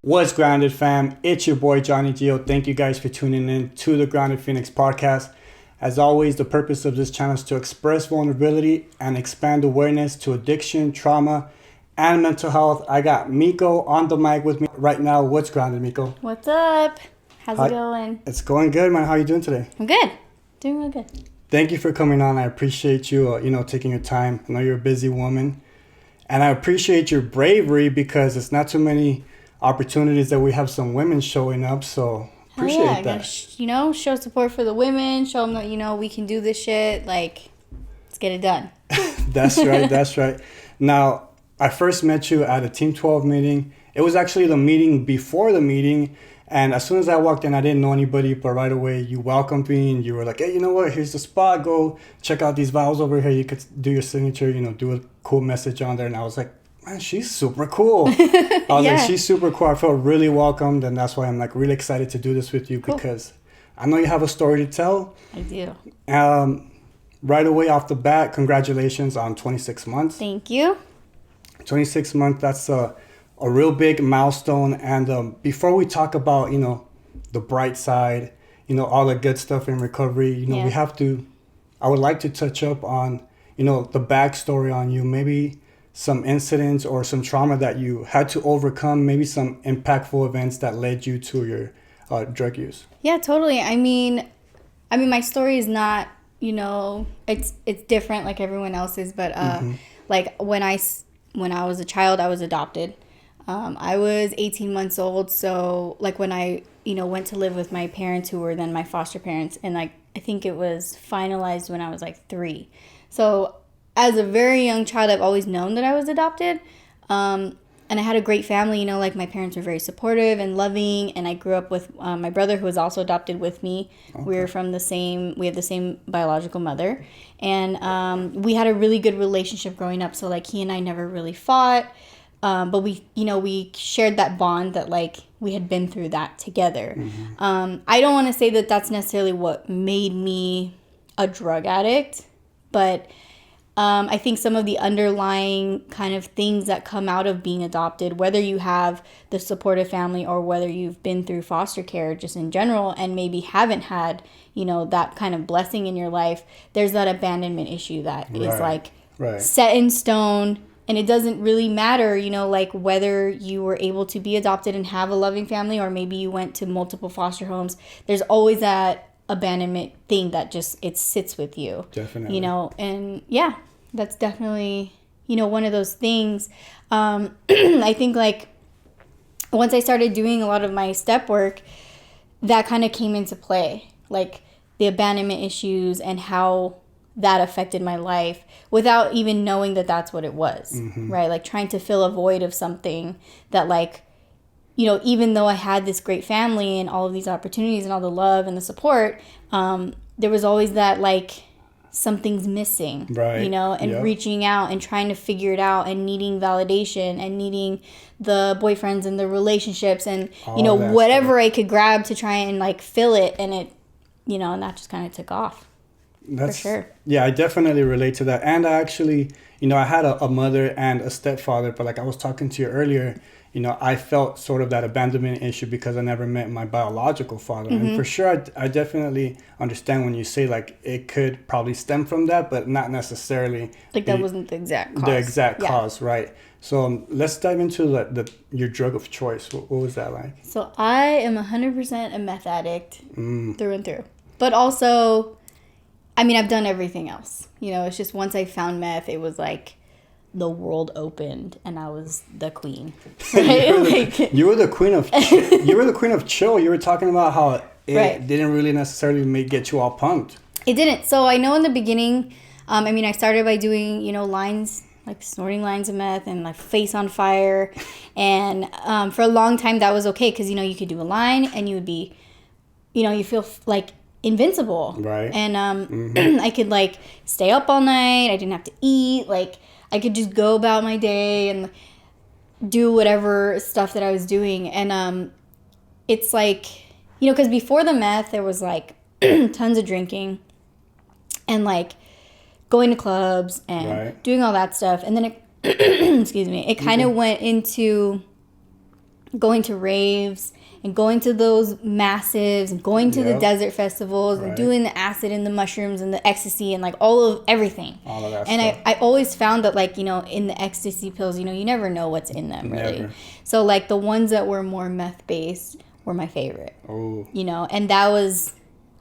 What's Grounded, fam? It's your boy Johnny Gio. Thank you guys for tuning in to the Grounded Phoenix podcast. As always, the purpose of this channel is to express vulnerability and expand awareness to addiction, trauma, and mental health. I got Miko on the mic with me right now. What's Grounded, Miko? What's up? How's it going? It's going good, man. How are you doing today? I'm good. Doing real good. Thank you for coming on. I appreciate you, taking your time. I know you're a busy woman. And I appreciate your bravery because it's not too many opportunities that we have some women showing up, so appreciate that. Show support for the women, show them that, we can do this shit, let's get it done. That's right. Now, I first met you at a Team 12 meeting. It was actually the meeting before the meeting, and as soon as I walked in, I didn't know anybody, but right away you welcomed me and you were like, hey, you know what, here's the spot, go check out these vials over here, you could do your signature, do a cool message on there, and I was like, man, she's super cool. I was like, she's super cool. I felt really welcomed, and that's why I'm really excited to do this with you because I know you have a story to tell. I do. Right away off the bat, congratulations on 26 months. Thank you. 26 months, that's a real big milestone. And before we talk about, the bright side, all the good stuff in recovery, I would like to touch up on, the backstory on you, maybe some incidents or some trauma that you had to overcome, maybe some impactful events that led you to your drug use. Yeah, totally. I mean, my story is not, it's different like everyone else's, but when I was a child, I was adopted. I was 18 months old, so when I, went to live with my parents who were then my foster parents, and I think it was finalized when I was 3. So as a very young child, I've always known that I was adopted. And I had a great family, my parents were very supportive and loving. And I grew up with my brother who was also adopted with me. Okay. We have the same biological mother. And we had a really good relationship growing up. So he and I never really fought. But we shared that bond that we had been through that together. Mm-hmm. I don't want to say that that's necessarily what made me a drug addict, but I think some of the underlying kind of things that come out of being adopted, whether you have the supportive family or whether you've been through foster care just in general and maybe haven't had, that kind of blessing in your life, there's that abandonment issue that is set in stone. And it doesn't really matter, whether you were able to be adopted and have a loving family or maybe you went to multiple foster homes. There's always that abandonment thing that it sits with you. Definitely. And yeah. That's definitely, one of those things. I think once I started doing a lot of my step work, that kind of came into play. The abandonment issues and how that affected my life without even knowing that that's what it was. Mm-hmm. Right? Trying to fill a void of something that even though I had this great family and all of these opportunities and all the love and the support, there was always that something's missing, right? And reaching out and trying to figure it out and needing validation and needing the boyfriends and the relationships and, whatever stuff I could grab to try and fill it. And it, and that just kind of took off. For sure. Yeah, I definitely relate to that. And I actually, I had a mother and a stepfather, but I was talking to you earlier, I felt sort of that abandonment issue because I never met my biological father. Mm-hmm. And for sure, I definitely understand when you say it could probably stem from that, but not necessarily. That wasn't the exact cause. The exact cause, right. So let's dive into your drug of choice. What was that like? So I am 100% a meth addict through and through. But also, I've done everything else. It's just once I found meth, it was the world opened and I was the queen. Right? You were the queen of chill. You were talking about how it didn't really necessarily get you all pumped. It didn't. So I know in the beginning, I started by doing, lines, snorting lines of meth and my face on fire. And for a long time that was okay because, you could do a line and you would be, you feel invincible. Right. And I could stay up all night. I didn't have to eat. I could just go about my day and do whatever stuff that I was doing. And it's because before the meth, there was tons of drinking and going to clubs and doing all that stuff. And then it, excuse me, it kind of went into going to raves and going to those massives and going to the desert festivals and doing the acid and the mushrooms and the ecstasy and like everything. All of that and stuff. I always found that like, you know, in the ecstasy pills, you know, you never know what's in them really. Never. So like the ones that were more meth based were my favorite. Oh. You know, and that was,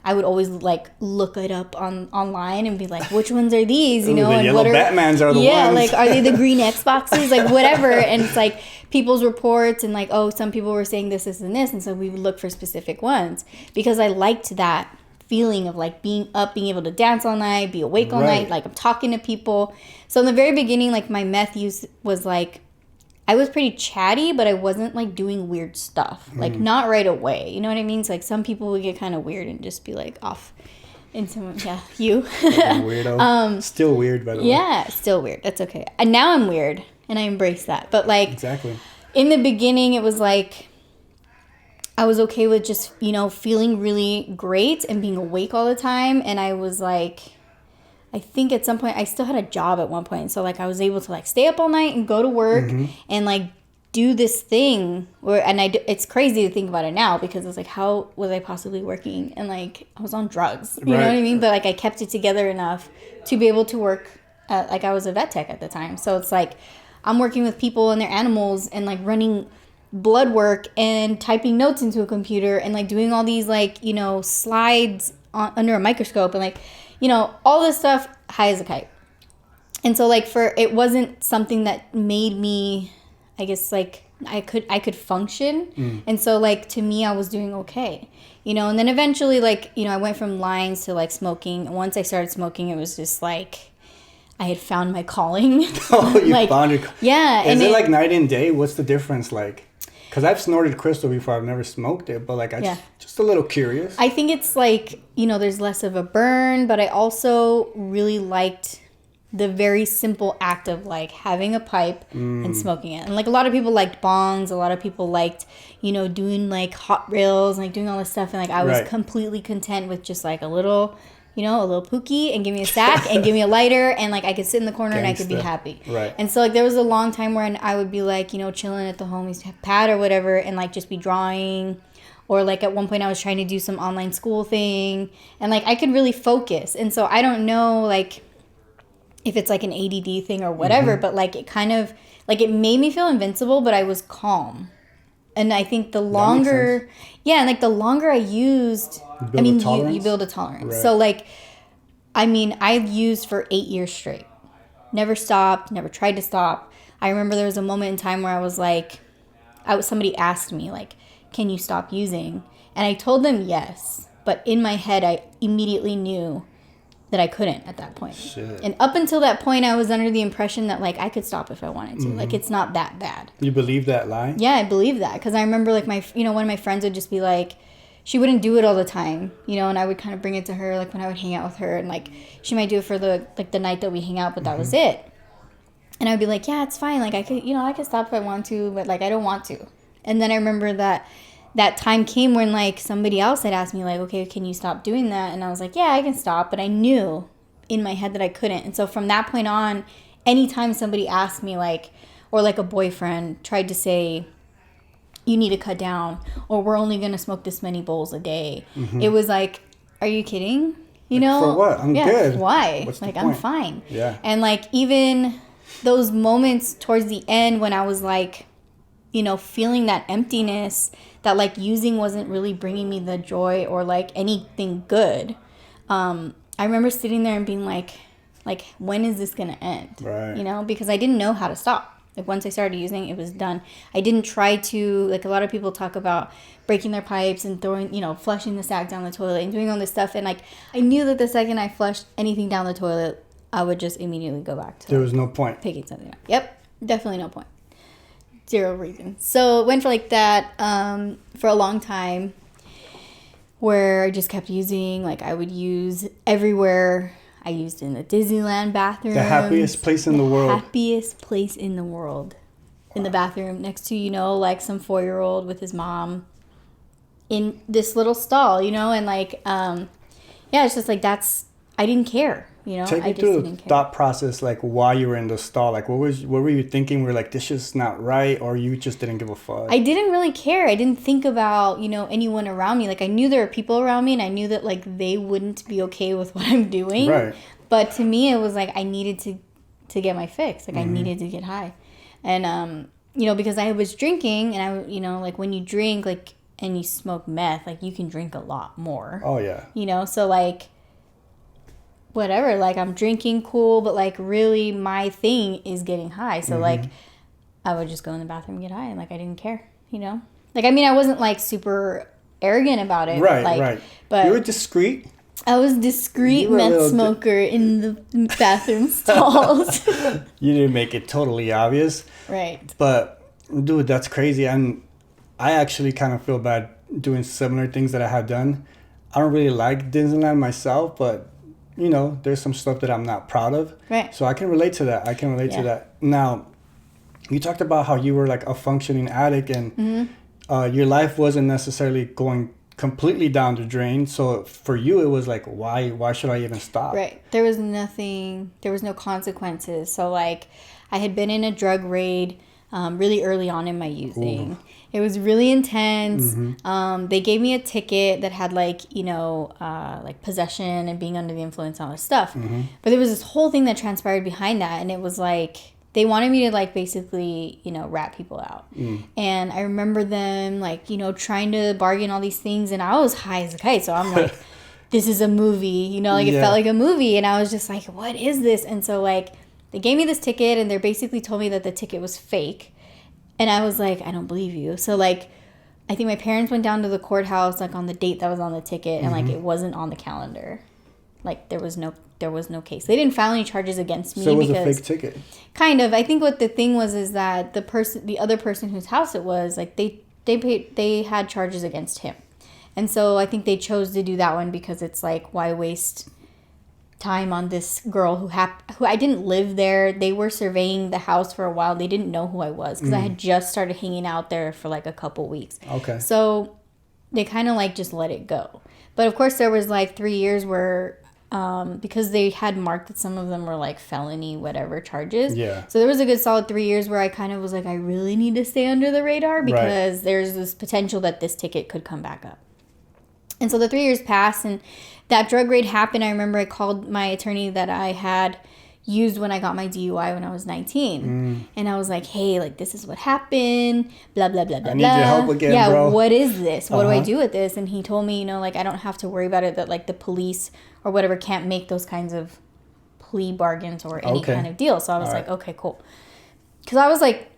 I would always like look it up online and be like, which ones are these? You know, the and yellow Batmans are the ones. Yeah, like are they the green Xboxes? Like whatever. And it's like people's reports and like, oh, some people were saying this, and this, and so we would look for specific ones because I liked that feeling of like being up, being able to dance all night, be awake all night, like I'm talking to people. So in the very beginning, like my meth use was like, I was pretty chatty, but I wasn't like doing weird stuff. Like not right away. You know what I mean? So like some people would get kind of weird and just be like off into you. Weirdo. Still weird, by the way. Yeah, still weird. That's okay. And now I'm weird and I embrace that. But like exactly. In the beginning, it was like I was okay with just, you know, feeling really great and being awake all the time. And I was like, I think at some point I still had a job at one point. So like I was able to like stay up all night and go to work and like do this thing it's crazy to think about it now because it's like, how was I possibly working? And like I was on drugs, you know what I mean? But like I kept it together enough to be able to work like I was a vet tech at the time. So it's like I'm working with people and their animals and like running blood work and typing notes into a computer and like doing all these like, you know, slides under a microscope and like, you know, all this stuff high as a kite. And so like it wasn't something that made me, I guess like I could function. And so like to me, I was doing okay, you know, and then eventually like, you know, I went from lines to like smoking. And once I started smoking, it was just like, I had found my calling. Oh, you like, found your yeah. Is it like night and day? What's the difference like? Because I've snorted crystal before. I've never smoked it, but like just a little curious. I think it's like, you know, there's less of a burn, but I also really liked the very simple act of like having a pipe and smoking it. And like a lot of people liked bongs. A lot of people liked, you know, doing like hot rails and like doing all this stuff. And like I was completely content with just like a little, you know, a little pookie and give me a sack and give me a lighter and like I could sit in the corner and I could be happy. Right. And so like there was a long time where I would be like, you know, chilling at the homies pad or whatever and like just be drawing. Or like at one point I was trying to do some online school thing and like I could really focus. And so I don't know like if it's like an ADD thing or whatever, but like it kind of like it made me feel invincible, but I was calm. And I think the longer, and like the longer I used, you build a tolerance. Right. So like, I mean, I've used for 8 years straight. Never stopped, never tried to stop. I remember there was a moment in time where I was like, somebody asked me like, can you stop using? And I told them yes. But in my head, I immediately knew that I couldn't at that point. Shit. And up until that point, I was under the impression that like I could stop if I wanted to. Like it's not that bad. You believe that lie? Yeah, I believe that because I remember like one of my friends would just be like, she wouldn't do it all the time, you know, and I would kind of bring it to her like when I would hang out with her and like she might do it for the night that we hang out, but that was it. And I would be like, yeah, it's fine. Like I could stop if I want to, but like I don't want to. And then I remember that time came when like somebody else had asked me like, okay, can you stop doing that? And I was like, yeah, I can stop. But I knew in my head that I couldn't. And so from that point on, anytime somebody asked me like, or like a boyfriend tried to say, you need to cut down or we're only going to smoke this many bowls a day. It was like, are you kidding? You know? For what? I'm good. Why? What's like, the point? I'm fine. Yeah. And like even those moments towards the end when I was like, you know, feeling that emptiness that like using wasn't really bringing me the joy or like anything good. I remember sitting there and being like, when is this going to end? Right. You know, because I didn't know how to stop. Like once I started using, it was done. I didn't try to, like a lot of people talk about breaking their pipes and throwing, you know, flushing the sack down the toilet and doing all this stuff. And like, I knew that the second I flushed anything down the toilet, I would just immediately go back to There was no point. Picking something up. Yep. Definitely no point. Zero reason. So it went for like that for a long time where I just kept using. Like I would use everywhere. I used in the Disneyland bathroom. The happiest place in the world. Happiest place in the world. In the bathroom next to, you know, like some 4-year-old with his mom in this little stall, you know, and like, it's just like I didn't care. Take me through the thought process, like why you were in the stall. Like what were you thinking? We're like, this is not right, or you just didn't give a fuck? I didn't really care. I didn't think about, anyone around me. Like I knew there were people around me, and I knew that like they wouldn't be okay with what I'm doing. Right. But to me, it was like I needed to get my fix. Like I needed to get high, and because I was drinking, and I like when you drink like and you smoke meth, like you can drink a lot more. Oh yeah. So like. Whatever, like I'm drinking cool, but like really my thing is getting high. So like I would just go in the bathroom and get high, and like I didn't care, Like I mean, I wasn't like super arrogant about it. Right, like, right. But you were discreet. I was discreet meth smoker in the bathroom stalls. You didn't make it totally obvious. Right. But dude, that's crazy. And I actually kind of feel bad doing similar things that I had done. I don't really like Disneyland myself, but there's some stuff that I'm not proud of. Right. So I can relate to that. to that. Now, you talked about how you were like a functioning addict, and your life wasn't necessarily going completely down the drain. So for you, it was like, why should I even stop? Right. There was no consequences. So like I had been in a drug raid really early on in my using. Ooh. It was really intense. They gave me a ticket that had like possession and being under the influence and all this stuff. But there was this whole thing that transpired behind that, and it was like they wanted me to like basically rat people out. And I remember them like trying to bargain all these things, and I was high as a kite. So I'm like, this is a movie, it felt like a movie, and I was just like, what is this? And so like they gave me this ticket, and they basically told me that the ticket was fake. And I was like, I don't believe you. So, like, I think my parents went down to the courthouse, like, on the date that was on the ticket. And, like, it wasn't on the calendar. Like, there was no case. They didn't file any charges against me. So it was a fake ticket? Kind of. I think what the thing was is that the other person whose house it was, like, they had charges against him. And so I think they chose to do that one because it's like, why waste time on this girl who I didn't live there. They were surveying the house for a while. They didn't know who I was because I had just started hanging out there for like a couple weeks. Okay. So they kind of like just let it go. But of course there was like 3 years where because they had marked that some of them were like felony whatever charges. Yeah. So there was a good solid 3 years where I kind of was like, I really need to stay under the radar because there's this potential that this ticket could come back up. And so the 3 years passed, and that drug raid happened. I remember I called my attorney that I had used when I got my DUI when I was 19. And I was like, hey, like, this is what happened, blah, blah, blah, blah, blah. I need your help again, bro. What is this? What do I do with this? And he told me, like, I don't have to worry about it, that, like, the police or whatever can't make those kinds of plea bargains or any kind of deal. So I was like, okay, cool. Because I was, like,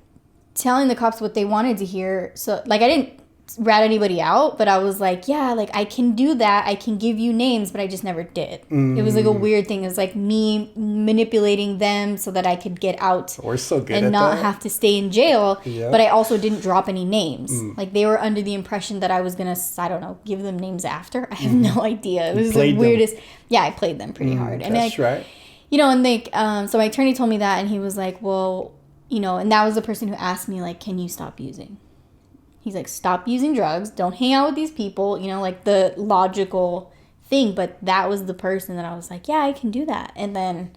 telling the cops what they wanted to hear. So, like, I didn't rat anybody out, but I was like, yeah, like I can do that. I can give you names, but I just never did. It was like a weird thing. It was like me manipulating them so that I could get out. We're so good and at not that. have to stay in jail. Yep. But I also didn't drop any names. Like they were under the impression that I was gonna, I don't know, give them names after. I have no idea. It was the weirdest. Yeah, I played them pretty hard. And that's right. And like, so my attorney told me that, and he was like, well, and that was the person who asked me, like, can you stop using? He's like, stop using drugs. Don't hang out with these people. Like the logical thing. But that was the person that I was like, yeah, I can do that. And then,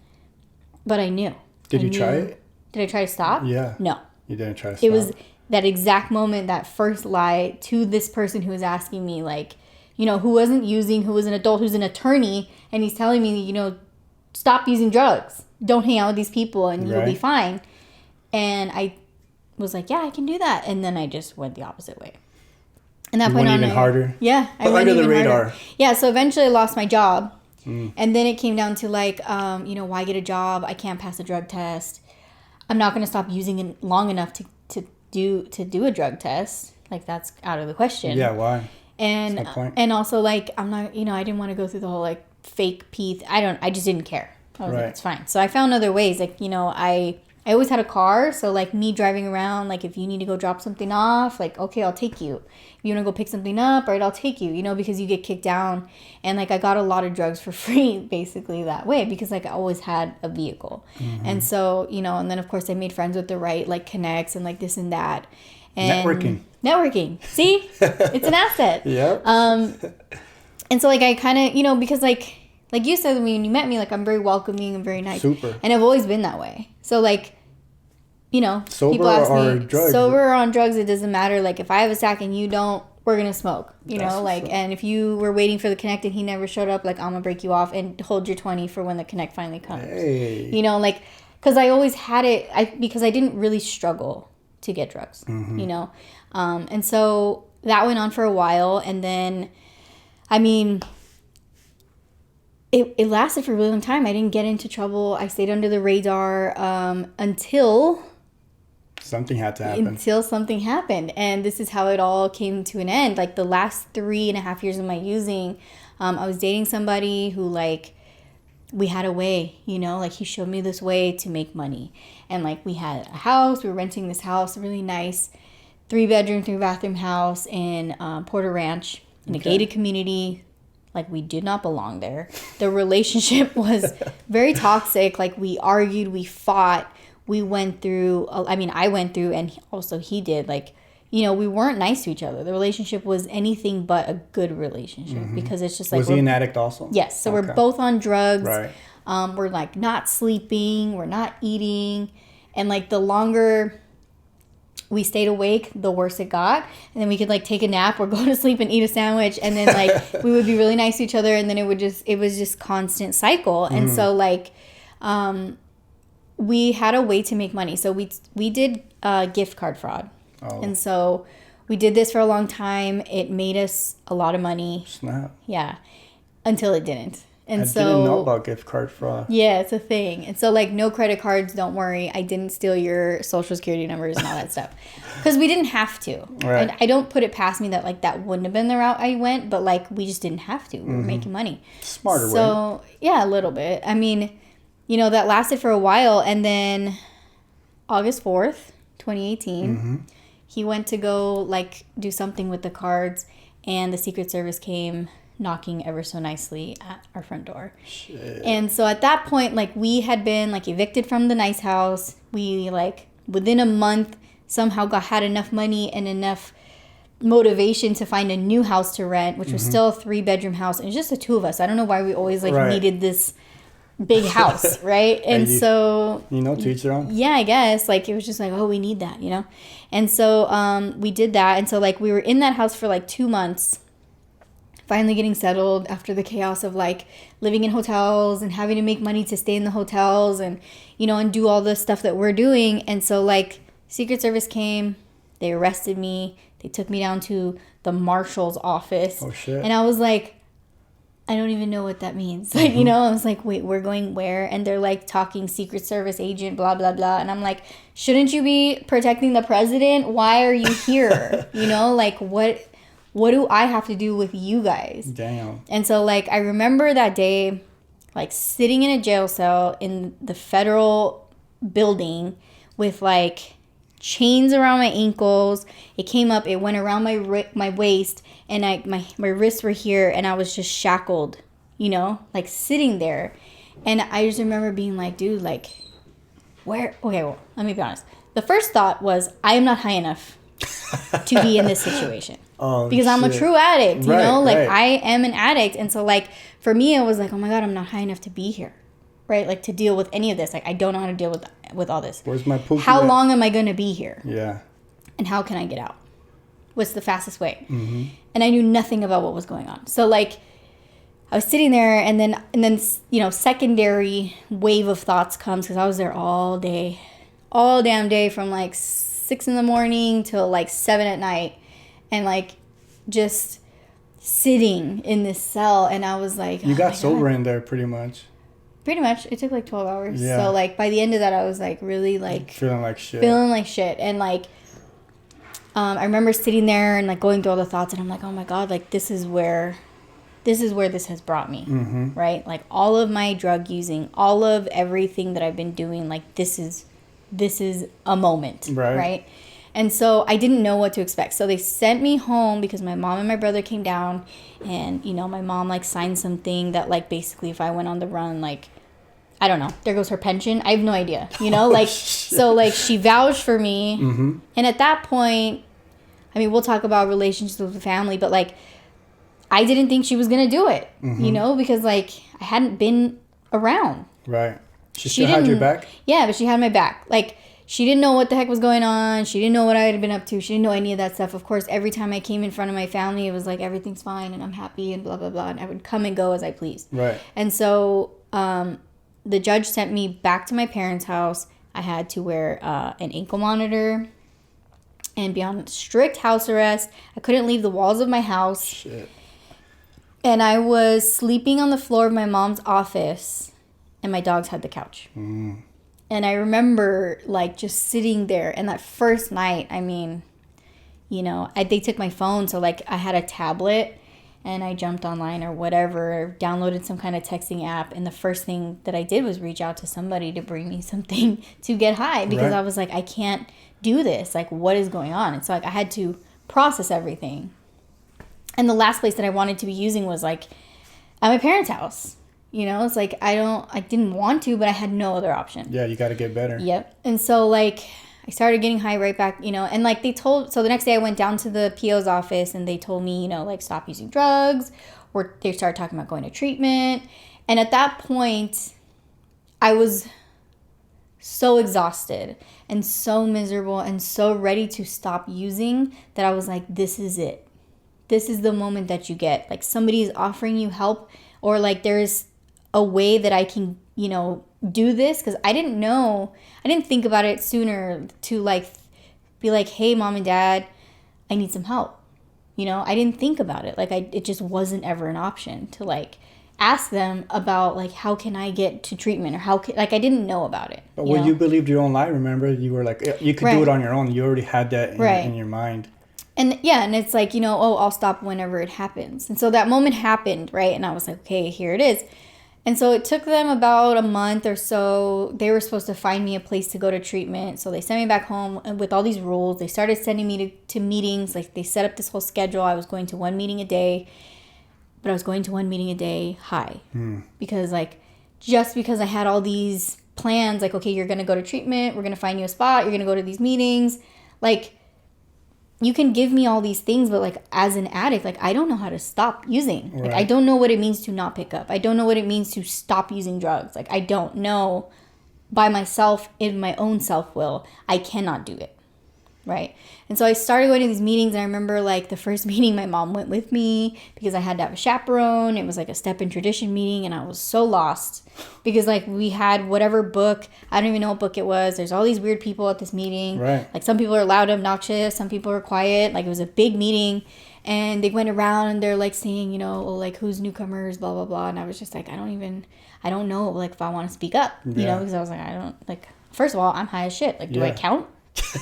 but I knew. Did you try it? Did I try to stop? Yeah. No. You didn't try to stop? It was that exact moment, that first lie to this person who was asking me, like, who wasn't using, who was an adult, who's an attorney. And he's telling me, stop using drugs. Don't hang out with these people and you'll be fine. And I was like, yeah, I can do that. And then I just went the opposite way. And that went even harder? Yeah. I went under the radar. Harder. Yeah, so eventually I lost my job. And then it came down to like, why get a job? I can't pass a drug test. I'm not going to stop using it long enough to do a drug test. Like that's out of the question. Yeah, why? And no point. And also like, I'm not, I didn't want to go through the whole like fake P. I just didn't care. I was like, it's fine. So I found other ways. Like, I always had a car, so, like, me driving around, like, if you need to go drop something off, like, okay, I'll take you. If you want to go pick something up, right, I'll take you, because you get kicked down. And, like, I got a lot of drugs for free, basically, that way, because, like, I always had a vehicle. And so, and then, of course, I made friends with the right, like, connects and, like, this and that. And Networking. See? It's an asset. Yep. And so, like, I kind of, because, like like you said when you met me, like I'm very welcoming and very nice. Super. And I've always been that way. So like, you know, sober people ask or me, drugs. sober or on drugs, it doesn't matter. Like if I have a sack and you don't, we're gonna smoke. You That's know, like, and if you were waiting for the Connect and he never showed up, like I'm gonna break you off and hold your 20 for when the Connect finally comes. Hey. You know, like, because I always had it, because I didn't really struggle to get drugs. You know, and so that went on for a while, and then, I mean, it lasted for a really long time. I didn't get into trouble. I stayed under the radar until something had to happen. Until something happened. And this is how it all came to an end. Like the last 3.5 years of my using, I was dating somebody who, like, we had a way, you know, like he showed me this way to make money. And like we had a house, we were renting this house, a really nice 3-bedroom, 3-bathroom house in Porter Ranch in a gated community. Like we did not belong there. The relationship was very toxic. Like we argued, we fought. We went through, I went through, and also he did, like, you know, we weren't nice to each other. The relationship was anything but a good relationship because it's just like... Was he an addict also? Yes. So we're both on drugs. Right. We're like not sleeping. We're not eating. And like the longer we stayed awake, the worse it got. And then we could like take a nap or go to sleep and eat a sandwich. And then like we would be really nice to each other. And then it was just constant cycle. And so like... we had a way to make money. So we did gift card fraud. Oh. And so we did this for a long time. It made us a lot of money. Snap. Yeah. Until it didn't. And I didn't know about gift card fraud. Yeah, it's a thing. And so like no credit cards, don't worry. I didn't steal your social security numbers and all that stuff. Because we didn't have to. Right. And I don't put it past me that like that wouldn't have been the route I went, but like we just didn't have to. We were making money. Smarter way. So yeah, a little bit. I mean... You know, that lasted for a while, and then August 4th, 2018, he went to go, like, do something with the cards, and the Secret Service came knocking ever so nicely at our front door. Shit. And so at that point, like, we had been, like, evicted from the nice house. We, like, within a month, somehow had enough money and enough motivation to find a new house to rent, which was still a 3-bedroom house. And it was just the two of us. I don't know why we always, like, needed this... big house, right? And so... You know, to each their own. Yeah, I guess. Like, it was just like, oh, we need that, you know? And so we did that. And so, like, we were in that house for, like, 2 months, finally getting settled after the chaos of, like, living in hotels and having to make money to stay in the hotels and, you know, and do all the stuff that we're doing. And so, like, Secret Service came. They arrested me. They took me down to the marshal's office. Oh, shit. And I was like... I don't even know what that means. Like, you know, I was like, wait, we're going where? And they're like talking Secret Service agent, blah, blah, blah. And I'm like, shouldn't you be protecting the president? Why are you here? You know, like what do I have to do with you guys? Damn. And so like, I remember that day, like sitting in a jail cell in the federal building with like chains around my ankles. It came up, it went around my waist, and my wrists were here, and I was just shackled, you know, like sitting there. And I just remember being like, dude, like, where? Okay, well, let me be honest. The first thought was, I am not high enough to be in this situation. Oh, because I'm a true addict, you know, like right. I am an addict. And so like, for me, it was like, oh my God, I'm not high enough to be here. Right? Like to deal with any of this. Like I don't know how to deal with all this. Where's my poop? How long am I going to be here? Yeah. And how can I get out? What's the fastest way? Mm-hmm. And I knew nothing about what was going on. So like I was sitting there, and then you know, secondary wave of thoughts comes because I was there all day, all damn day, from like 6 a.m. till like 7 p.m, and like just sitting in this cell. And I was like, you got sober in there pretty much. Pretty much. It took like 12 hours. Yeah. So like by the end of that, I was like really like feeling like shit. And like I remember sitting there and like going through all the thoughts, and I'm like, oh my God, like this is where this has brought me. Mm-hmm. Right? Like all of my drug using, all of everything that I've been doing, like this is a moment. Right? And so I didn't know what to expect. So they sent me home because my mom and my brother came down, and you know, my mom like signed something that like basically if I went on the run, like I don't know, there goes her pension. I have no idea, you know, like so like she vouched for me. Mm-hmm. And at that point, I mean, we'll talk about relationships with the family, but like I didn't think she was going to do it, you know, because like I hadn't been around. Right. She still had your back? Yeah, but she had my back. Like, she didn't know what the heck was going on. She didn't know what I had been up to. She didn't know any of that stuff. Of course, every time I came in front of my family, it was like, everything's fine and I'm happy and blah, blah, blah. And I would come and go as I pleased. Right. And so the judge sent me back to my parents' house. I had to wear an ankle monitor and be on strict house arrest. I couldn't leave the walls of my house. Shit. And I was sleeping on the floor of my mom's office, and my dogs had the couch. Mm. And I remember, like, just sitting there. And that first night, I mean, you know, they took my phone. So, like, I had a tablet, and I jumped online or whatever, downloaded some kind of texting app. And the first thing that I did was reach out to somebody to bring me something to get high. Because I was like, I can't do this. Like, what is going on? And so, like, I had to process everything. And the last place that I wanted to be using was, like, at my parents' house. You know, it's like, I didn't want to, but I had no other option. Yeah, you got to get better. Yep. And so, like, I started getting high right back, you know, and, like, so the next day I went down to the PO's office and they told me, you know, like, stop using drugs, or they started talking about going to treatment. And at that point, I was so exhausted and so miserable and so ready to stop using that I was like, this is it. This is the moment that you get. Like, somebody's offering you help, or, like, there's a way that I can, you know, do this. Because I didn't think about it sooner to, like, be like, hey, mom and dad, I need some help. You know, I didn't think about it. Like, it just wasn't ever an option to, like, ask them about, like, how can I get to treatment, or I didn't know about it. But when you believed your own lie, remember, you were like, you could do it on your own. You already had that in your mind. And yeah, and it's like, you know, oh, I'll stop whenever it happens. And so that moment happened, right? And I was like, okay, here it is. And so it took them about a month or so. They were supposed to find me a place to go to treatment. So they sent me back home with all these rules. They started sending me to meetings. Like, they set up this whole schedule. I was going to one meeting a day, but I was going to one meeting a day high. Because, like, just because I had all these plans, like, okay, you're going to go to treatment. We're going to find you a spot. You're going to go to these meetings. Like, you can give me all these things, but, like, as an addict, like, I don't know how to stop using. Like, I don't know what it means to not pick up. I don't know what it means to stop using drugs. Like, I don't know by myself, in my own self-will, I cannot do it. Right? And so I started going to these meetings, and I remember, like, the first meeting, my mom went with me because I had to have a chaperone. It was like a step in tradition meeting, and I was so lost because, like, we had whatever book. I don't even know what book it was. There's all these weird people at this meeting. Right. Like, some people are loud and obnoxious. Some people are quiet. Like, it was a big meeting, and they went around, and they're, like, saying, you know, like, who's newcomers, blah, blah, blah. And I was just like, I don't know, like, if I want to speak up, you know, because I was like, first of all, I'm high as shit. Like, do I count?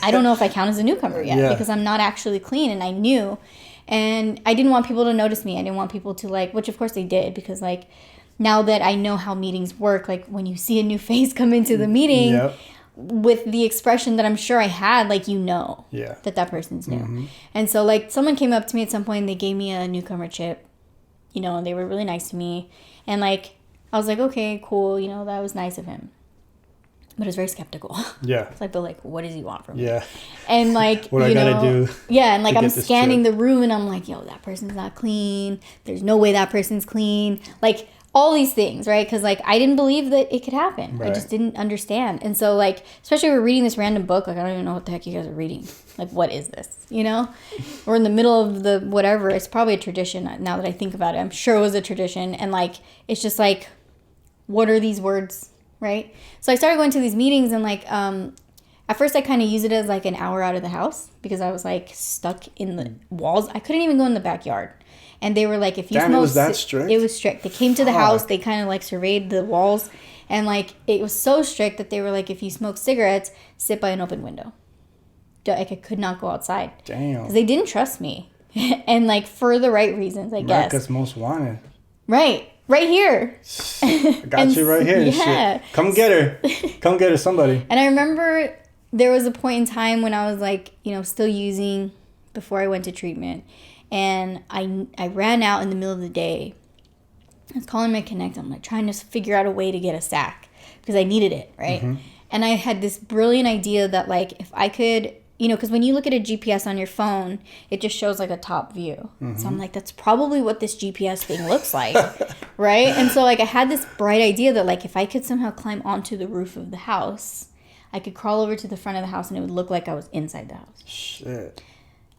I don't know if I count as a newcomer yet because I'm not actually clean, and I knew, and I didn't want people to notice me. I didn't want people to, like, which of course they did, because, like, now that I know how meetings work, like, when you see a new face come into the meeting with the expression that I'm sure I had, like, you know that person's new. Mm-hmm. And so, like, someone came up to me at some point and they gave me a newcomer chip, you know, and they were really nice to me, and, like, I was like, okay, cool, you know, that was nice of him. But I was very skeptical. Yeah. It's like, but, like, what does he want from me? Yeah. And, like, what I gotta do. Yeah, and, like, I'm scanning the room, and I'm like, yo, that person's not clean. There's no way that person's clean. Like, all these things, right? Because, like, I didn't believe that it could happen. Right. I just didn't understand. And so, like, especially we're reading this random book. Like, I don't even know what the heck you guys are reading. Like, what is this? You know? We're in the middle of the whatever. It's probably a tradition now that I think about it. I'm sure it was a tradition. And, like, it's just, like, what are these words? Right? So I started going to these meetings, and, like, at first I kind of used it as, like, an hour out of the house because I was, like, stuck in the walls. I couldn't even go in the backyard. And they were like, if you smoke... it was that strict? It was strict. They came to the house. They kind of, like, surveyed the walls. And, like, it was so strict that they were like, if you smoke cigarettes, sit by an open window. Like, I could not go outside. Damn. Because they didn't trust me. And, like, for the right reasons, I guess. Because most wanted. Right. Right here. I got you right here. Yeah. Shit. Come get her. Come get her, somebody. And I remember there was a point in time when I was, like, you know, still using before I went to treatment. And I ran out in the middle of the day. I was calling my connect. I'm, like, trying to figure out a way to get a sack because I needed it, right? Mm-hmm. And I had this brilliant idea that, like, if I could, because when you look at a GPS on your phone, it just shows like a top view. So I'm like, that's probably what this GPS thing looks like, right? And so like I had this bright idea that like if I could somehow climb onto the roof of the house, I could crawl over to the front of the house and it would look like I was inside the house. Shit.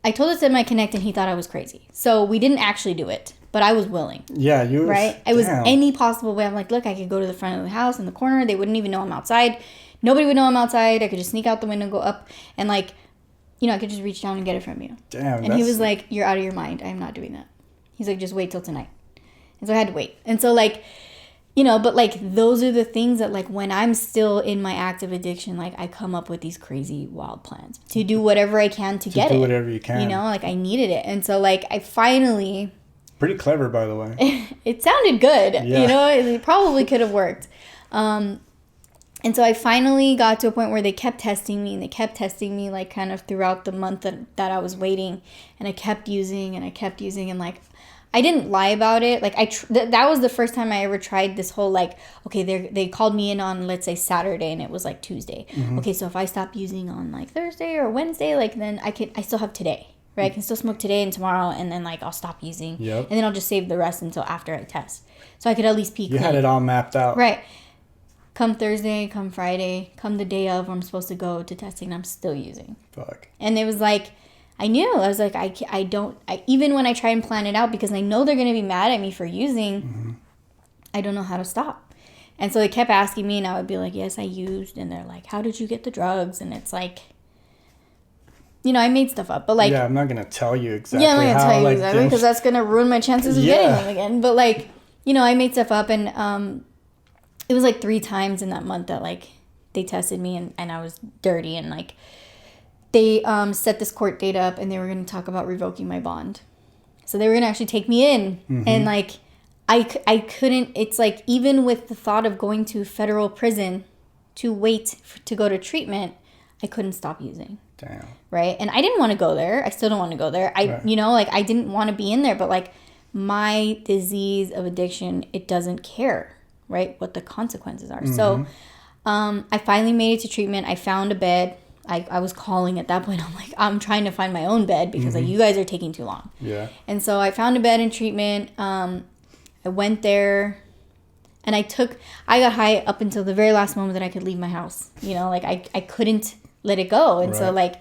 I told it to my Connect and he thought I was crazy. So we didn't actually do it, but I was willing. Yeah, you were. Right? It was any possible way. I'm like, look, I could go to the front of the house in the corner. They wouldn't even know I'm outside. Nobody would know I'm outside. I could just sneak out the window, go up, and like, I could just reach down and get it from you. Damn. And he was like, you're out of your mind. I'm not doing that. He's like, just wait till tonight. And so I had to wait. And so like, but like those are the things that like when I'm still in my active addiction, like I come up with these crazy wild plans to do whatever I can to get it. Do whatever you can. Like I needed it. And so like I finally... Pretty clever, by the way. It sounded good. Yeah. It probably could have worked. And so I finally got to a point where they kept testing me, and they kept testing me like kind of throughout the month that I was waiting, and I kept using, and like I didn't lie about it. Like that was the first time I ever tried this whole like, okay, they called me in on, let's say, Saturday, and it was like Tuesday. Okay, so if I stop using on like Thursday or Wednesday, like then I still have today, right? I can still smoke today and tomorrow, and then like I'll stop using, and then I'll just save the rest until after I test, so I could at least peak. You had it all mapped out, right? Come Thursday, come Friday, come the day of I'm supposed to go to testing, I'm still using. Fuck. And it was like, I knew. I was like, even when I try and plan it out, because I know they're going to be mad at me for using, I don't know how to stop. And so they kept asking me, and I would be like, yes, I used. And they're like, how did you get the drugs? And it's like, I made stuff up. But like... Yeah, I'm not going to tell you exactly I'm not going to tell you like, exactly, because that's going to ruin my chances of getting them again. But like, I made stuff up, and... it was like 3 times in that month that like they tested me and I was dirty, and like they set this court date up, and they were going to talk about revoking my bond. So they were going to actually take me in, and like I couldn't. It's like even with the thought of going to federal prison to wait to go to treatment, I couldn't stop using. Damn. Right? And I didn't want to go there. I still don't want to go there. Like I didn't want to be in there, but like my disease of addiction, it doesn't care. Right, what the consequences are. So I finally made it to treatment. I found a bed. I was calling at that point. I'm like, I'm trying to find my own bed because like you guys are taking too long. Yeah. And so I found a bed in treatment. I went there, and I got high up until the very last moment that I could leave my house. Like I couldn't let it go. And so like,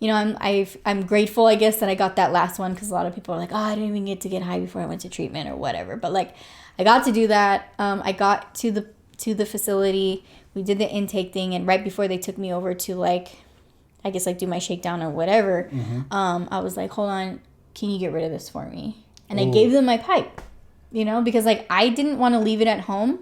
I'm grateful, I guess, that I got that last one, because a lot of people are like, oh, I didn't even get to get high before I went to treatment or whatever. But like, I got to do that. I got to the facility. We did the intake thing, and right before they took me over to like, I guess like do my shakedown or whatever, I was like, hold on, can you get rid of this for me? And I gave them my pipe, because like I didn't want to leave it at home,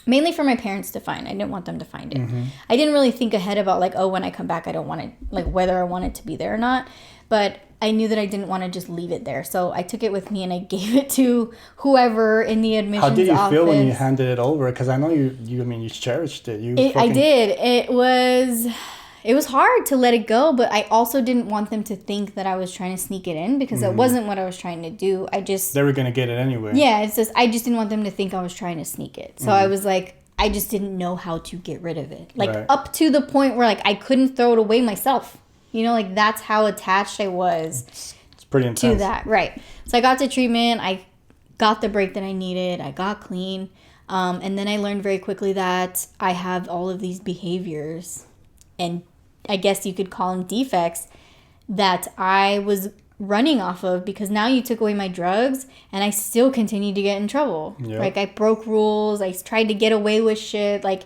mainly for my parents to find. I didn't want them to find it. I didn't really think ahead about like, oh, when I come back, I don't want it, like whether I want it to be there or not. But I knew that I didn't want to just leave it there. So I took it with me, and I gave it to whoever in the admissions office. How did you feel when you handed it over? Because I know you cherished it. I did. It was hard to let it go, but I also didn't want them to think that I was trying to sneak it in, because it wasn't what I was trying to do. They were going to get it anyway. Yeah, it's just, I just didn't want them to think I was trying to sneak it. So I was like, I just didn't know how to get rid of it. Like up to the point where like I couldn't throw it away myself. Like that's how attached I was. It's pretty intense. To that, right. So I got to treatment. I got the break that I needed. I got clean. And then I learned very quickly that I have all of these behaviors, and I guess you could call them defects, that I was running off of, because now you took away my drugs and I still continued to get in trouble. Yep. Like I broke rules. I tried to get away with shit. Like,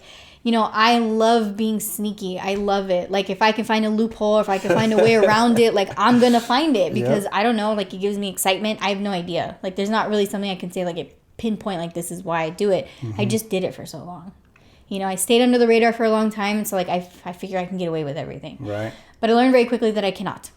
I love being sneaky. I love it. Like if I can find a loophole, if I can find a way around it, like I'm going to find it, because I don't know, like it gives me excitement. I have no idea. Like there's not really something I can say, like a pinpoint, like this is why I do it. I just did it for so long. I stayed under the radar for a long time. And so like I figure I can get away with everything. Right. But I learned very quickly that I cannot.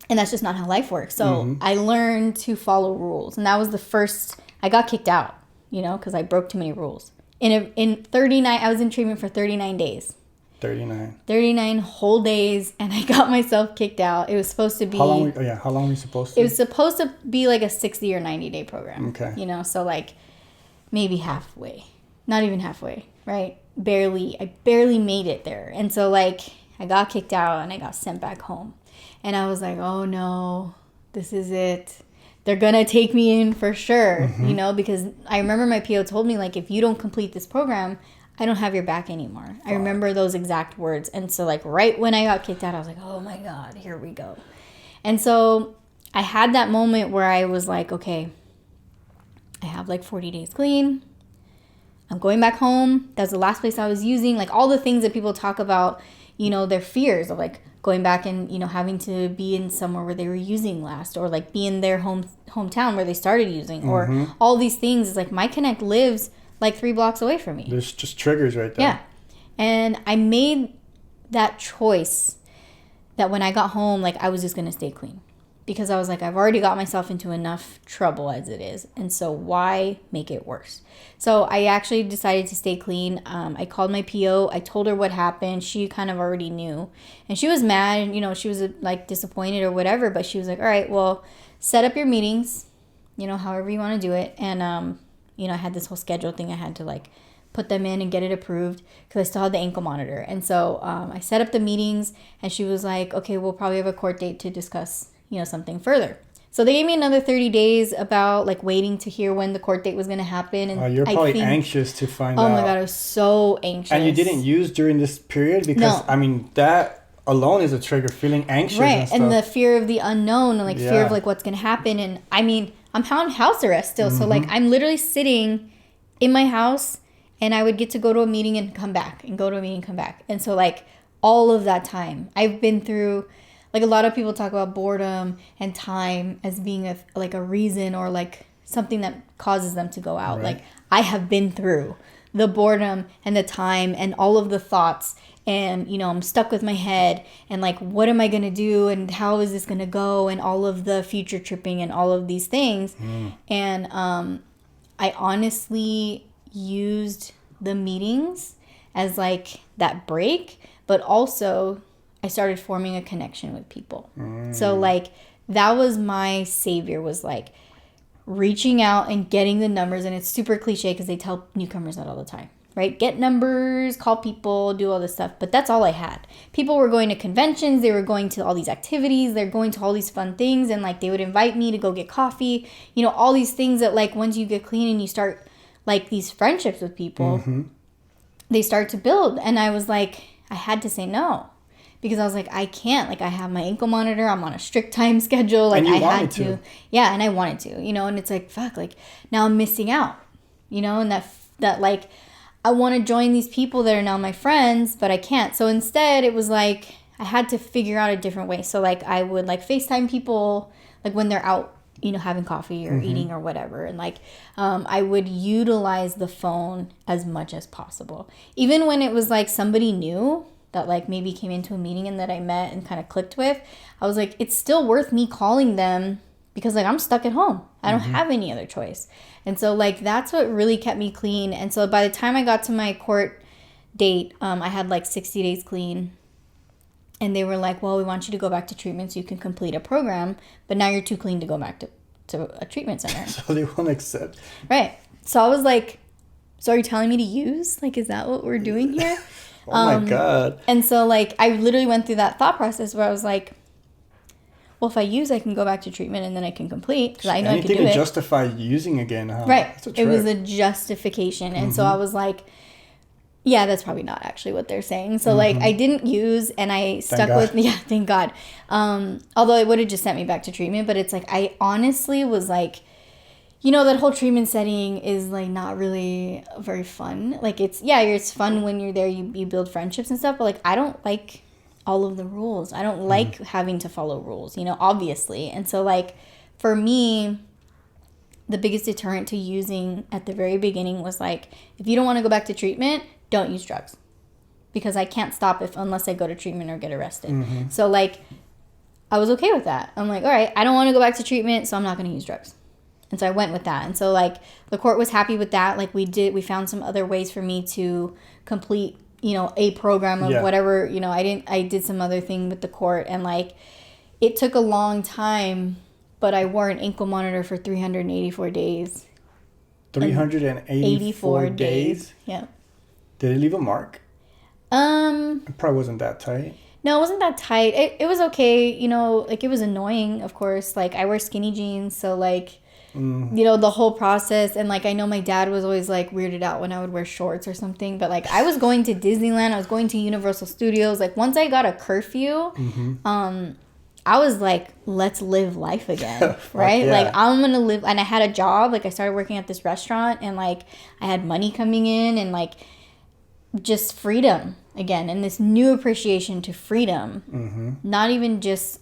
And that's just not how life works. So I learned to follow rules. And that was the first, I got kicked out, because I broke too many rules. In 39, I was in treatment for 39 days. 39 whole days, and I got myself kicked out. It was supposed to be... How long were you supposed to? It was supposed to be like a 60 or 90 day program. Okay. So like maybe halfway. Not even halfway, right? I barely made it there. And so like I got kicked out and I got sent back home. And I was like, oh no, this is it. They're going to take me in for sure, you know, because I remember my PO told me, like, if you don't complete this program, I don't have your back anymore. I remember those exact words. And so, like, right when I got kicked out, I was like, oh my God, here we go. And so I had that moment where I was like, okay, I have like 40 days clean. I'm going back home. That's the last place I was using. Like, all the things that people talk about, you know, their fears of, like, going back and, you know, having to be in somewhere where they were using last, or like be in their hometown where they started using, or all these things. It's like my Connect lives like 3 blocks away from me. There's just triggers right there. Yeah. And I made that choice that when I got home, like, I was just going to stay clean, because I was like, I've already got myself into enough trouble as it is. And so why make it worse? So I actually decided to stay clean. I called my PO. I told her what happened. She kind of already knew. And she was mad. And, you know, she was like disappointed or whatever. But she was like, all right, well, set up your meetings, you know, however you want to do it. And, you know, I had this whole schedule thing. I had to like put them in and get it approved because I still had the ankle monitor. And so I set up the meetings, and she was like, okay, we'll probably have a court date to discuss, you know, something further. So they gave me another 30 days about like waiting to hear when the court date was going to happen. And you're probably anxious to find out. Oh my God, I was so anxious. And you didn't use during this period? Because, I mean, that alone is a trigger, feeling anxious. Right, and stuff. and the fear of the unknown, and like fear of like what's going to happen. And I mean, I'm on house arrest still. So like I'm literally sitting in my house, and I would get to go to a meeting and come back, and go to a meeting and come back. And so like all of that time I've been through. Like, a lot of people talk about boredom and time as being a reason, or like something that causes them to go out. Right. Like, I have been through the boredom and the time and all of the thoughts, and, you know, I'm stuck with my head, and like, what am I going to do, and how is this going to go, and all of the future tripping and all of these things. And I honestly used the meetings as like that break, but also I started forming a connection with people. So like that was my savior, was like reaching out and getting the numbers. And it's super cliche because they tell newcomers that all the time, right? Get numbers, call people, do all this stuff. But that's all I had. People were going to conventions. They were going to all these activities. They're going to all these fun things. And like they would invite me to go get coffee. You know, all these things that like once you get clean and you start like these friendships with people, they start to build. And I was like, I had to say no. Because I was like, I can't. Like, I have my ankle monitor. I'm on a strict time schedule. Like, I had to. Yeah, and I wanted to, you know. And it's like, fuck, like, now I'm missing out, you know. And that like, I want to join these people that are now my friends, but I can't. So instead, it was like, I had to figure out a different way. So, like, I would, like, FaceTime people, like, when they're out, you know, having coffee or eating or whatever. And, like, I would utilize the phone as much as possible. Even when it was, like, somebody new that like maybe came into a meeting and that I met and kind of clicked with, I was like, it's still worth me calling them, because like I'm stuck at home. I don't have any other choice. And so like that's what really kept me clean. And so by the time I got to my court date, I had like 60 days clean. And they were like, well, we want you to go back to treatment so you can complete a program, but now you're too clean to go back to a treatment center. So they won't accept. Right. So I was like, so are you telling me to use? Like, is that what we're doing here? Oh my God. And so like I literally went through that thought process where I was like, well, if I use, I can go back to treatment and then I can complete, because I know I can do it. Anything to justify using again, huh? Right. It was a justification. And so I was like, yeah, that's probably not actually what they're saying. So like I didn't use, and I stuck with, thank God. Although it would have just sent me back to treatment, but it's like, I honestly was like, you know, that whole treatment setting is like not really very fun. Like it's fun when you're there, you build friendships and stuff, but like I don't like all of the rules. I don't like having to follow rules, you know, obviously. And so like for me, the biggest deterrent to using at the very beginning was like, if you don't want to go back to treatment, don't use drugs, because I can't stop unless I go to treatment or get arrested. So like I was okay with that. I'm like, all right, I don't want to go back to treatment, so I'm not going to use drugs. And so I went with that. And so like the court was happy with that. Like we found some other ways for me to complete, you know, a program of whatever, you know, I did some other thing with the court, and like it took a long time, but I wore an ankle monitor for 384 days. 384 days? Yeah. Did it leave a mark? It probably wasn't that tight. No, it wasn't that tight. It was okay, you know, like it was annoying, of course. Like I wear skinny jeans, so like, you know, the whole process. And like I know my dad was always like weirded out when I would wear shorts or something. But like I was going to Disneyland, I was going to Universal Studios. Like once I got a curfew, I was like, let's live life again, right? Yeah. Like I'm gonna live. And I had a job. Like I started working at this restaurant, and like I had money coming in, and like just freedom again, and this new appreciation to freedom. Not even just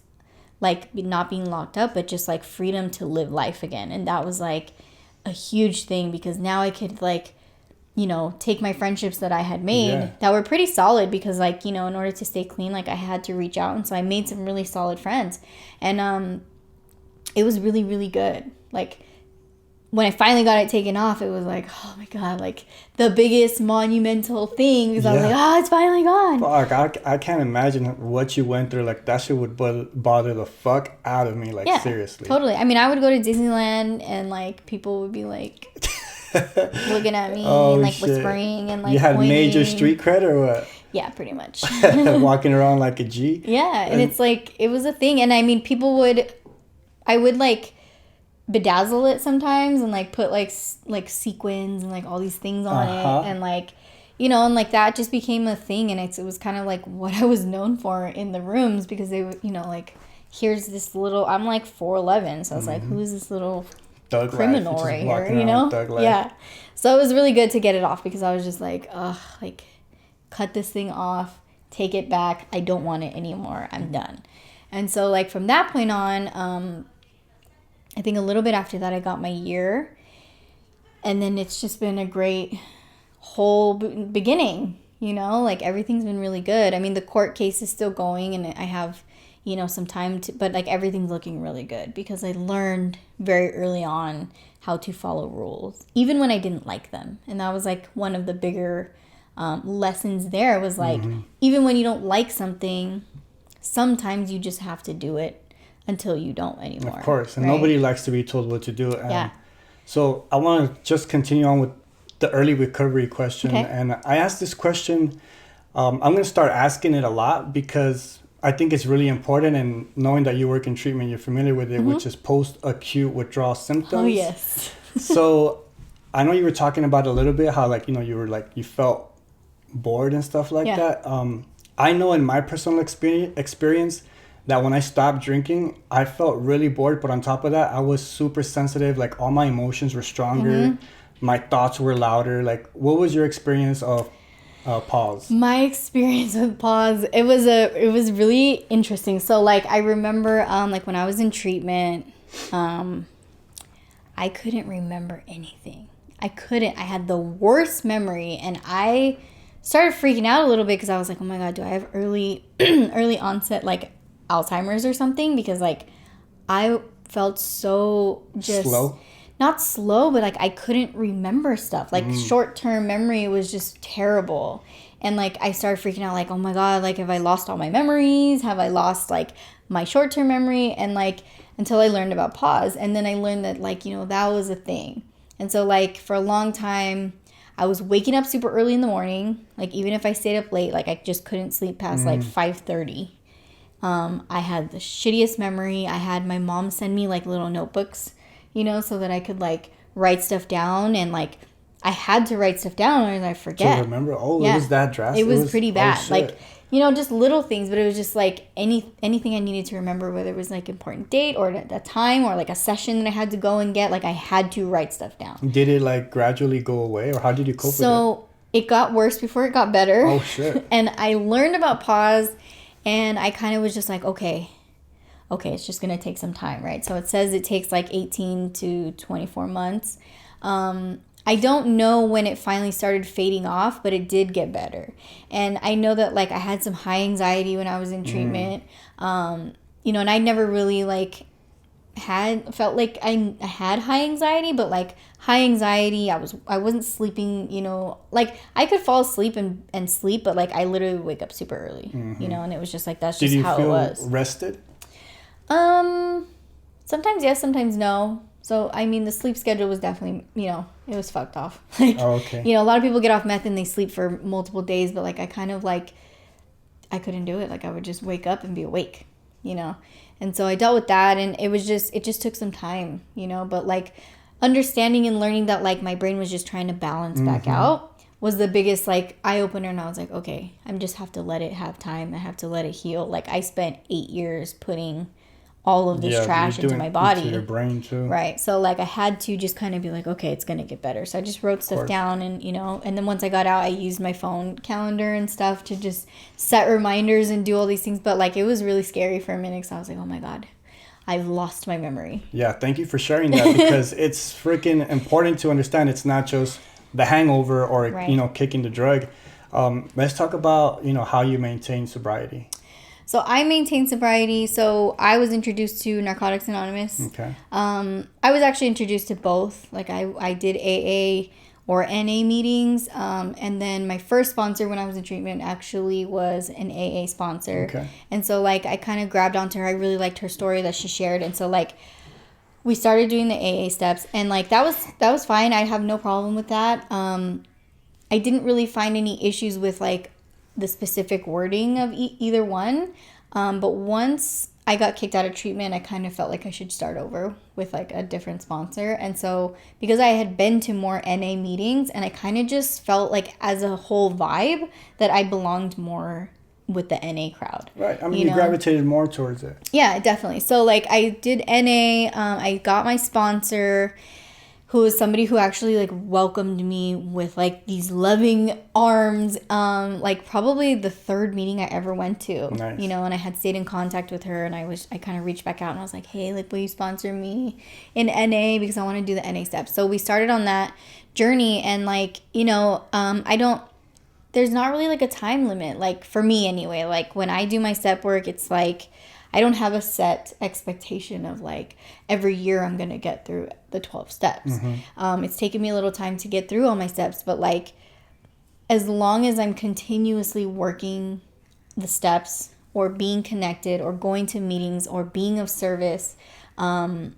like not being locked up, but just like freedom to live life again. And that was like a huge thing, because now I could like, you know, take my friendships that I had made that were pretty solid, because like, you know, in order to stay clean, like I had to reach out. And so I made some really solid friends, and it was really, really good. Like when I finally got it taken off, it was like, oh my God, like the biggest monumental thing, because I was like, oh, it's finally gone. Fuck, I can't imagine what you went through. Like that shit would bother the fuck out of me. Like seriously. Totally. I mean, I would go to Disneyland, and like people would be like looking at me and like whispering and like you had pointing. major street cred or what? Yeah, pretty much. Walking around like a G. Yeah, and it's like it was a thing. And I mean, I would like bedazzle it sometimes, and like put like sequins and like all these things on it, and like, you know, and like that just became a thing. And it was kind of like what I was known for in the rooms, because they would, you know, like here's this little, I'm like 4'11", so I was like, who's this little thug criminal life, right here, you know? Yeah. So it was really good to get it off, because I was just like, ugh, like cut this thing off, take it back. I don't want it anymore. I'm done. And so like from that point on, I think a little bit after that, I got my year, and then it's just been a great whole beginning, you know, like everything's been really good. I mean, the court case is still going, and I have, you know, some time to, but like everything's looking really good, because I learned very early on how to follow rules, even when I didn't like them. And that was like one of the bigger lessons there, was like, even when you don't like something, sometimes you just have to do it until you don't anymore. Of course. And right? nobody likes to be told what to do. And so I want to just continue on with the early recovery question. Okay. And I asked this question, I'm going to start asking it a lot, because I think it's really important. And knowing that you work in treatment, you're familiar with it, which is post-acute withdrawal symptoms. Oh, yes. So I know you were talking about a little bit how, like, you know, you were like, you felt bored and stuff like that. I know in my personal experience that when I stopped drinking, I felt really bored. But on top of that, I was super sensitive. Like all my emotions were stronger. My thoughts were louder. Like, what was your experience of pause? My experience with pause, it was really interesting. So like I remember like when I was in treatment, I couldn't remember anything. I had the worst memory, and I started freaking out a little bit, because I was like, oh my God, do I have early onset like Alzheimer's or something? Because like I felt so just slow. Not slow, but like I couldn't remember stuff. Like short-term memory was just terrible. And like I started freaking out, like, oh my God, like have I lost all my memories? Have I lost like my short-term memory? And like until I learned about pause. And then I learned that like, you know, that was a thing. And so like for a long time, I was waking up super early in the morning. Like even if I stayed up late, like I just couldn't sleep past like 5:30. I had the shittiest memory. I had my mom send me like little notebooks, you know, so that I could like write stuff down, and like I had to write stuff down or I forget. To remember? Oh, it was that drastic? It was pretty bad. Like, you know, just little things, but it was just like anything I needed to remember, whether it was like important date or a time or like a session that I had to go and get, like I had to write stuff down. Did it like gradually go away, or how did you cope with it? So it got worse before it got better. Oh shit. And I learned about pause, and I kind of was just like, okay, it's just going to take some time, right? So it says it takes like 18 to 24 months. I don't know when it finally started fading off, but it did get better. And I know that like I had some high anxiety when I was in treatment, you know, and I never really like felt like I had high anxiety, but like high anxiety, I wasn't sleeping, you know, like I could fall asleep and sleep, but like I literally would wake up super early, you know, and it was just like, that's just how it was. Did you feel rested? Sometimes yes, sometimes no. So, I mean, the sleep schedule was definitely, you know, it was fucked off. Like, you know, a lot of people get off meth and they sleep for multiple days, but like I kind of like, I couldn't do it. Like, I would just wake up and be awake, you know? And so I dealt with that, and it just took some time, you know? But, like, understanding and learning that, like, my brain was just trying to balance back out was the biggest, like, eye-opener. And I was like, okay, I just have to let it have time. I have to let it heal. Like, I spent 8 years putting all of this trash into my body. Into your brain, too. Right. So, like, I had to just kind of be like, okay, it's going to get better. So I just wrote stuff down, and, you know, and then once I got out, I used my phone calendar and stuff to just set reminders and do all these things. But, like, it was really scary for a minute, because I was like, oh, my God, I've lost my memory. Yeah, thank you for sharing that, because it's freaking important to understand it's not just the hangover or, you know, kicking the drug. Let's talk about, you know, how you maintain sobriety. So I maintain sobriety. So I was introduced to Narcotics Anonymous. Okay. I was actually introduced to both. Like, I did AA or NA meetings. And then my first sponsor when I was in treatment actually was an AA sponsor. Okay. And so, like, I kind of grabbed onto her. I really liked her story that she shared. And so, like, we started doing the AA steps, and, like, that was fine. I have no problem with that. I didn't really find any issues with, like, the specific wording of either one. But once I got kicked out of treatment, I kind of felt like I should start over with, like, a different sponsor. And so, because I had been to more NA meetings, and I kind of just felt like, as a whole vibe, that I belonged more with the NA crowd. Right. I mean, you gravitated more towards it. Yeah, definitely. So, like, I did NA. I got my sponsor, who was somebody who actually, like, welcomed me with, like, these loving arms. Like, probably the third meeting I ever went to. Nice. You know, and I had stayed in contact with her, and I kind of reached back out, and I was like, hey, like, will you sponsor me in NA, because I want to do the NA steps. So we started on that journey, and, like, you know, there's not really, like, a time limit, like, for me anyway. Like, when I do my step work, it's like, I don't have a set expectation of, like, every year I'm going to get through the 12 steps. It's taken me a little time to get through all my steps, but, like, as long as I'm continuously working the steps, or being connected, or going to meetings, or being of service, and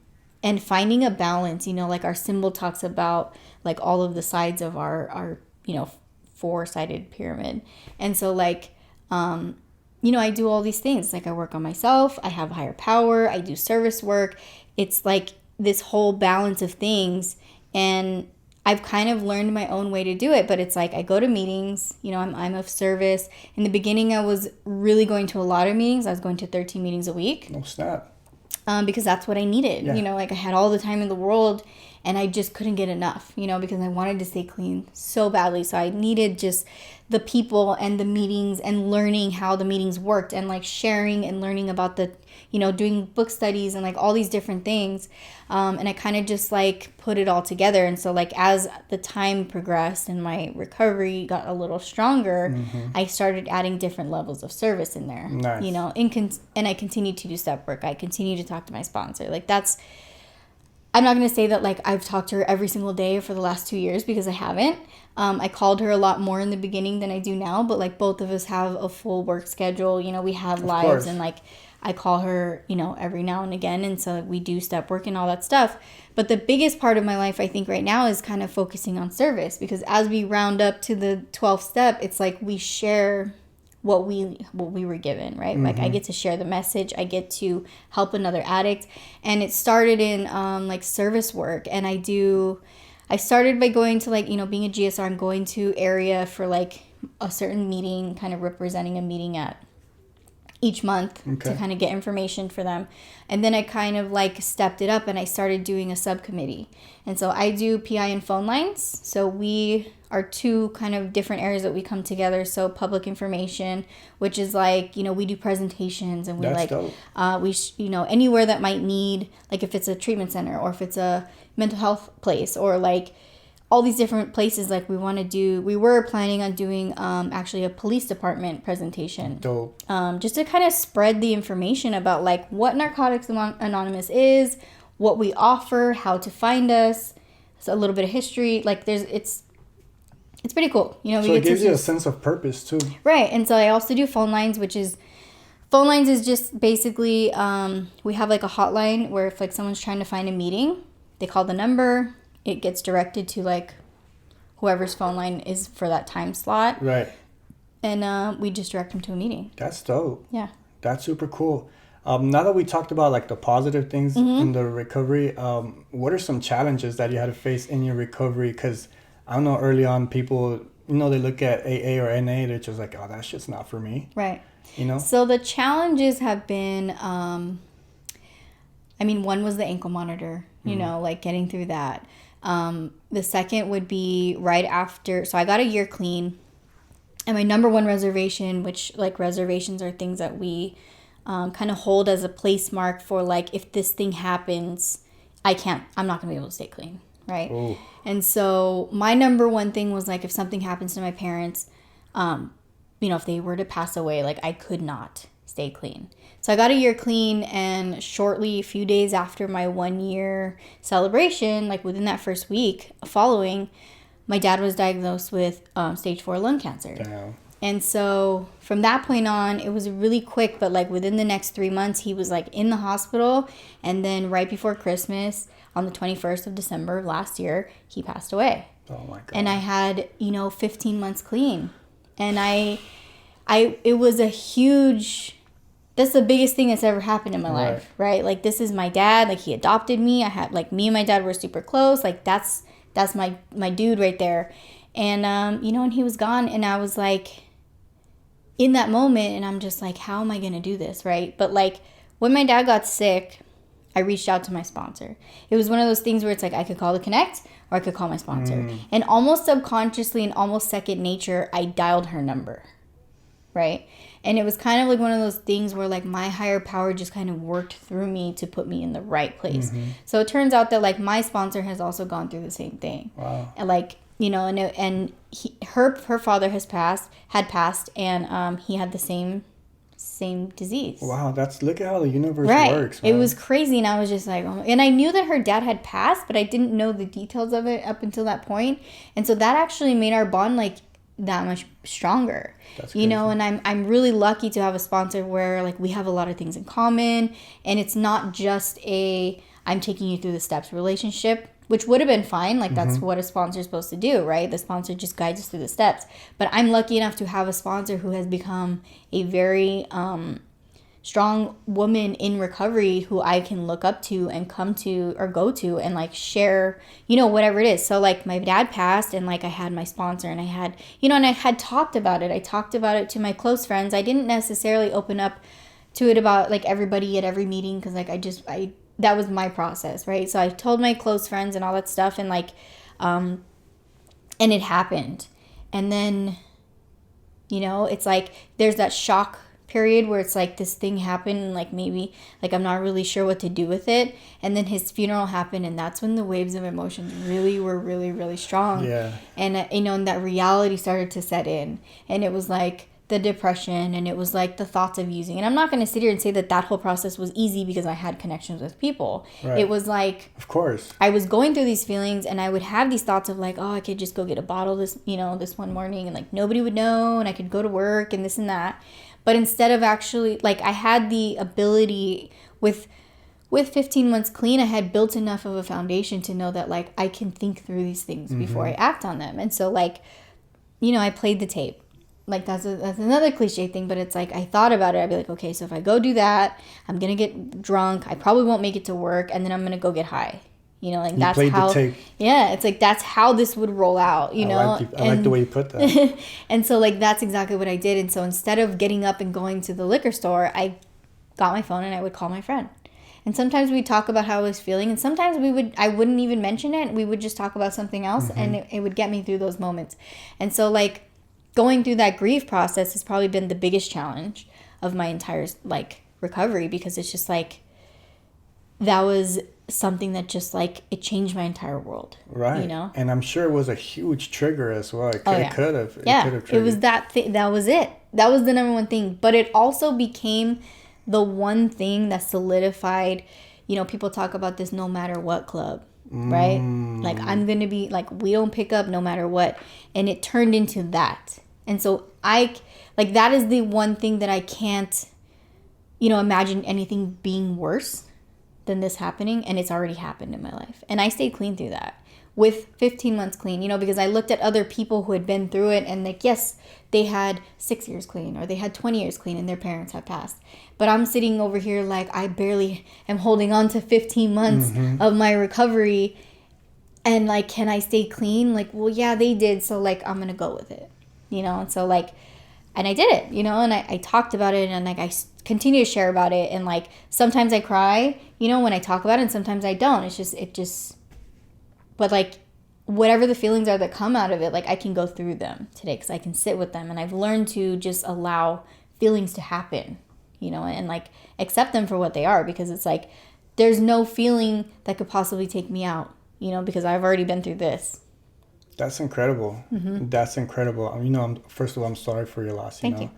finding a balance, you know, like, our symbol talks about, like, all of the sides of our you know, four-sided pyramid. And so, like, you know, I do all these things. Like, I work on myself, I have higher power, I do service work. It's like this whole balance of things, and I've kind of learned my own way to do it. But it's like, I go to meetings, you know, I'm of service. In the beginning, I was really going to a lot of meetings. I was going to 13 meetings a week. No, stop. Because that's what I needed. Yeah. You know, like, I had all the time in the world, and I just couldn't get enough, you know, because I wanted to stay clean so badly. So I needed just the people and the meetings, and learning how the meetings worked, and, like, sharing and learning about the, you know, doing book studies and, like, all these different things. And I kind of just, like, put it all together. And so, like, as the time progressed and my recovery got a little stronger, I started adding different levels of service in there. Nice. You know, and I continued to do step work. I continued to talk to my sponsor. Like, I'm not going to say that, like, I've talked to her every single day for the last 2 years, because I haven't. I called her a lot more in the beginning than I do now, but, like, both of us have a full work schedule. You know, we have lives, and, like, I call her, you know, every now and again. And so, like, we do step work and all that stuff. But the biggest part of my life, I think, right now is kind of focusing on service, because as we round up to the 12th step, it's like we share what we were given, right? Like, I get to share the message, I get to help another addict. And it started in like, service work. And I started by going to, like, you know, being a GSR, I'm going to area for, like, a certain meeting, kind of representing a meeting at each month to kind of get information for them. And then I kind of, like, stepped it up, and I started doing a subcommittee. And so I do PI and phone lines. So we are two kind of different areas that we come together. So public information, which is, like, you know, we do presentations, and we you know, anywhere that might need, like, if it's a treatment center, or if it's a mental health place, or, like, all these different places, like, we were planning on doing actually a police department presentation. Dope. Just to kind of spread the information about, like, what Narcotics Anonymous is, what we offer, how to find us. So a little bit of history. Like, it's pretty cool. You know, so it gives you a sense of purpose too. Right. And so I also do phone lines, phone lines is just basically, we have, like, a hotline where if, like, someone's trying to find a meeting, they call the number, it gets directed to, like, whoever's phone line is for that time slot. Right. and we just direct them to a meeting. That's dope. Yeah. That's super cool. Now that we talked about like the positive things in the recovery, what are some challenges that you had to face in your recovery? Because I don't know, early on, people, they look at AA or NA, they're just like, oh, that's just not for me. Right. So the challenges have been, one was the ankle monitor, like getting through that. The second would be right after, so I got a year clean, and my number one reservation, which like reservations are things that we kind of hold as a place mark for like, if this thing happens, I'm not gonna be able to stay clean, right? Ooh. And so my number one thing was like, if something happens to my parents, if they were to pass away, like I could not stay clean. So I got a year clean, and shortly, a few days after my 1 year celebration, like within that first week following, my dad was diagnosed with stage 4 lung cancer. Damn. And so from that point on, it was really quick, but like within the next 3 months, he was like in the hospital. And then right before Christmas, on the 21st of December of last year, he passed away. Oh my God. And I had, 15 months clean. And it was a huge, that's the biggest thing that's ever happened in my life, right? Like, this is my dad, like he adopted me. I had, like, me and my dad were super close. Like that's my dude right there. And, and he was gone, and I was like, in that moment, and I'm just like, how am I going to do this, right? But like, when my dad got sick, I reached out to my sponsor. It was one of those things where it's like, I could call the Connect, or I could call my sponsor. And almost subconsciously and almost second nature, I dialed her number, right? And it was kind of like one of those things where like my higher power just kind of worked through me to put me in the right place. So it turns out that like my sponsor has also gone through the same thing. Wow. And like, her father had passed, and he had the same disease. Wow, look at how the universe works, man. It was crazy, and I was just like, oh. And I knew that her dad had passed, but I didn't know the details of it up until that point. And so that actually made our bond like that much stronger. That's crazy. And I'm really lucky to have a sponsor where like we have a lot of things in common, and it's not just I'm taking you through the steps relationship, which would have been fine. Like, that's what a sponsor is supposed to do, right? The sponsor just guides us through the steps. But I'm lucky enough to have a sponsor who has become a very strong woman in recovery who I can look up to and come to or go to and, like, share, whatever it is. So, like, my dad passed, and, like, I had my sponsor, and I had, and I had talked about it. I talked about it to my close friends. I didn't necessarily open up to it about, like, everybody at every meeting, because, like, that was my process, right? So I told my close friends and all that stuff, and like, and it happened. And then, it's like, there's that shock period where it's like, this thing happened, and like, maybe, like, I'm not really sure what to do with it. And then his funeral happened, and that's when the waves of emotions really were really, really strong. Yeah. And, and that reality started to set in, and it was like, the depression, and it was like the thoughts of using. And I'm not going to sit here and say that whole process was easy, because I had connections with people. Right. It was like, of course, I was going through these feelings, and I would have these thoughts of like, oh, I could just go get a bottle this one morning, and like nobody would know, and I could go to work and this and that. But instead of actually, like, I had the ability with 15 months clean, I had built enough of a foundation to know that like I can think through these things before I act on them. And so like, I played the tape. Like, that's another cliche thing, but it's like, I thought about it. I'd be like, okay, so if I go do that, I'm going to get drunk. I probably won't make it to work, and then I'm going to go get high. Like, that's how, yeah, it's like, that's how this would roll out, I like the way you put that. And so, like, that's exactly what I did. And so instead of getting up and going to the liquor store, I got my phone and I would call my friend. And sometimes we'd talk about how I was feeling, and sometimes I wouldn't even mention it. We would just talk about something else, and it would get me through those moments. And so, like, going through that grief process has probably been the biggest challenge of my entire, like, recovery, because it's just like, that was something that just, like, it changed my entire world. Right. And I'm sure it was a huge trigger as well. It could have. It was that thing. That was it. That was the number one thing. But it also became the one thing that solidified, people talk about this no matter what club. Right? Like, I'm going to be, like, we don't pick up no matter what. And it turned into that. And so that is the one thing that I can't, imagine anything being worse than this happening, and it's already happened in my life. And I stayed clean through that with 15 months clean, you know, because I looked at other people who had been through it, and like, yes, they had 6 years clean, or they had 20 years clean, and their parents had passed. But I'm sitting over here like I barely am holding on to 15 months of my recovery. And like, can I stay clean? Like, well, yeah, they did. So like, I'm going to go with it, you know? And so like, and I did it, you know, and I talked about it, and like, I continue to share about it. And like, sometimes I cry, you know, when I talk about it, and sometimes I don't. But like, whatever the feelings are that come out of it, like I can go through them today because I can sit with them. And I've learned to just allow feelings to happen, you know, and like accept them for what they are, because it's like, there's no feeling that could possibly take me out, you know, because I've already been through this. That's incredible. That's incredible. You know, first of all, I'm sorry for your loss. Thank you.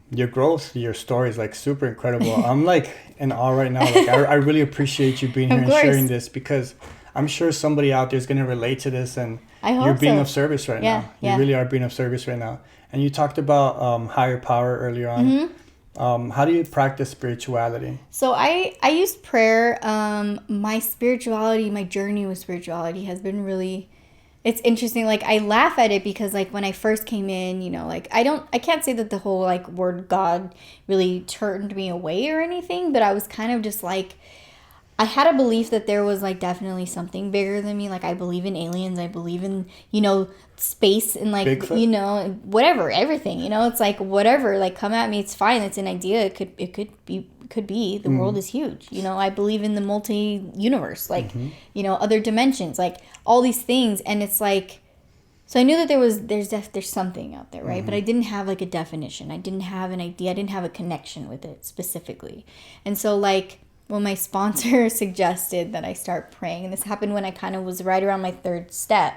Your growth, your story is like super incredible. I'm like in awe right now. Like I really appreciate you being here and sharing this, because I'm sure somebody out there is going to relate to this, and you're being of service right now. You really are being of service right now. And you talked about higher power earlier on. How do you practice spirituality? So I use prayer. My spirituality, my journey with spirituality has been really, it's interesting. Like I laugh at it because like when I first came in, you know, like I can't say that the whole like word God really turned me away or anything, but I was kind of just like, I had a belief that there was like definitely something bigger than me. Like I believe in aliens. I believe in, you know, space and like, Bigfoot. You know, whatever, everything, you know, it's like whatever, like come at me. It's fine. It's an idea. It could be the world is huge. You know, I believe in the multi-universe, like, you know, other dimensions, like all these things. And it's like, so I knew that there's something out there, right? But I didn't have like a definition. I didn't have an idea. I didn't have a connection with it specifically. And so like, well, my sponsor suggested that I start praying, and this happened when I kind of was right around my third step.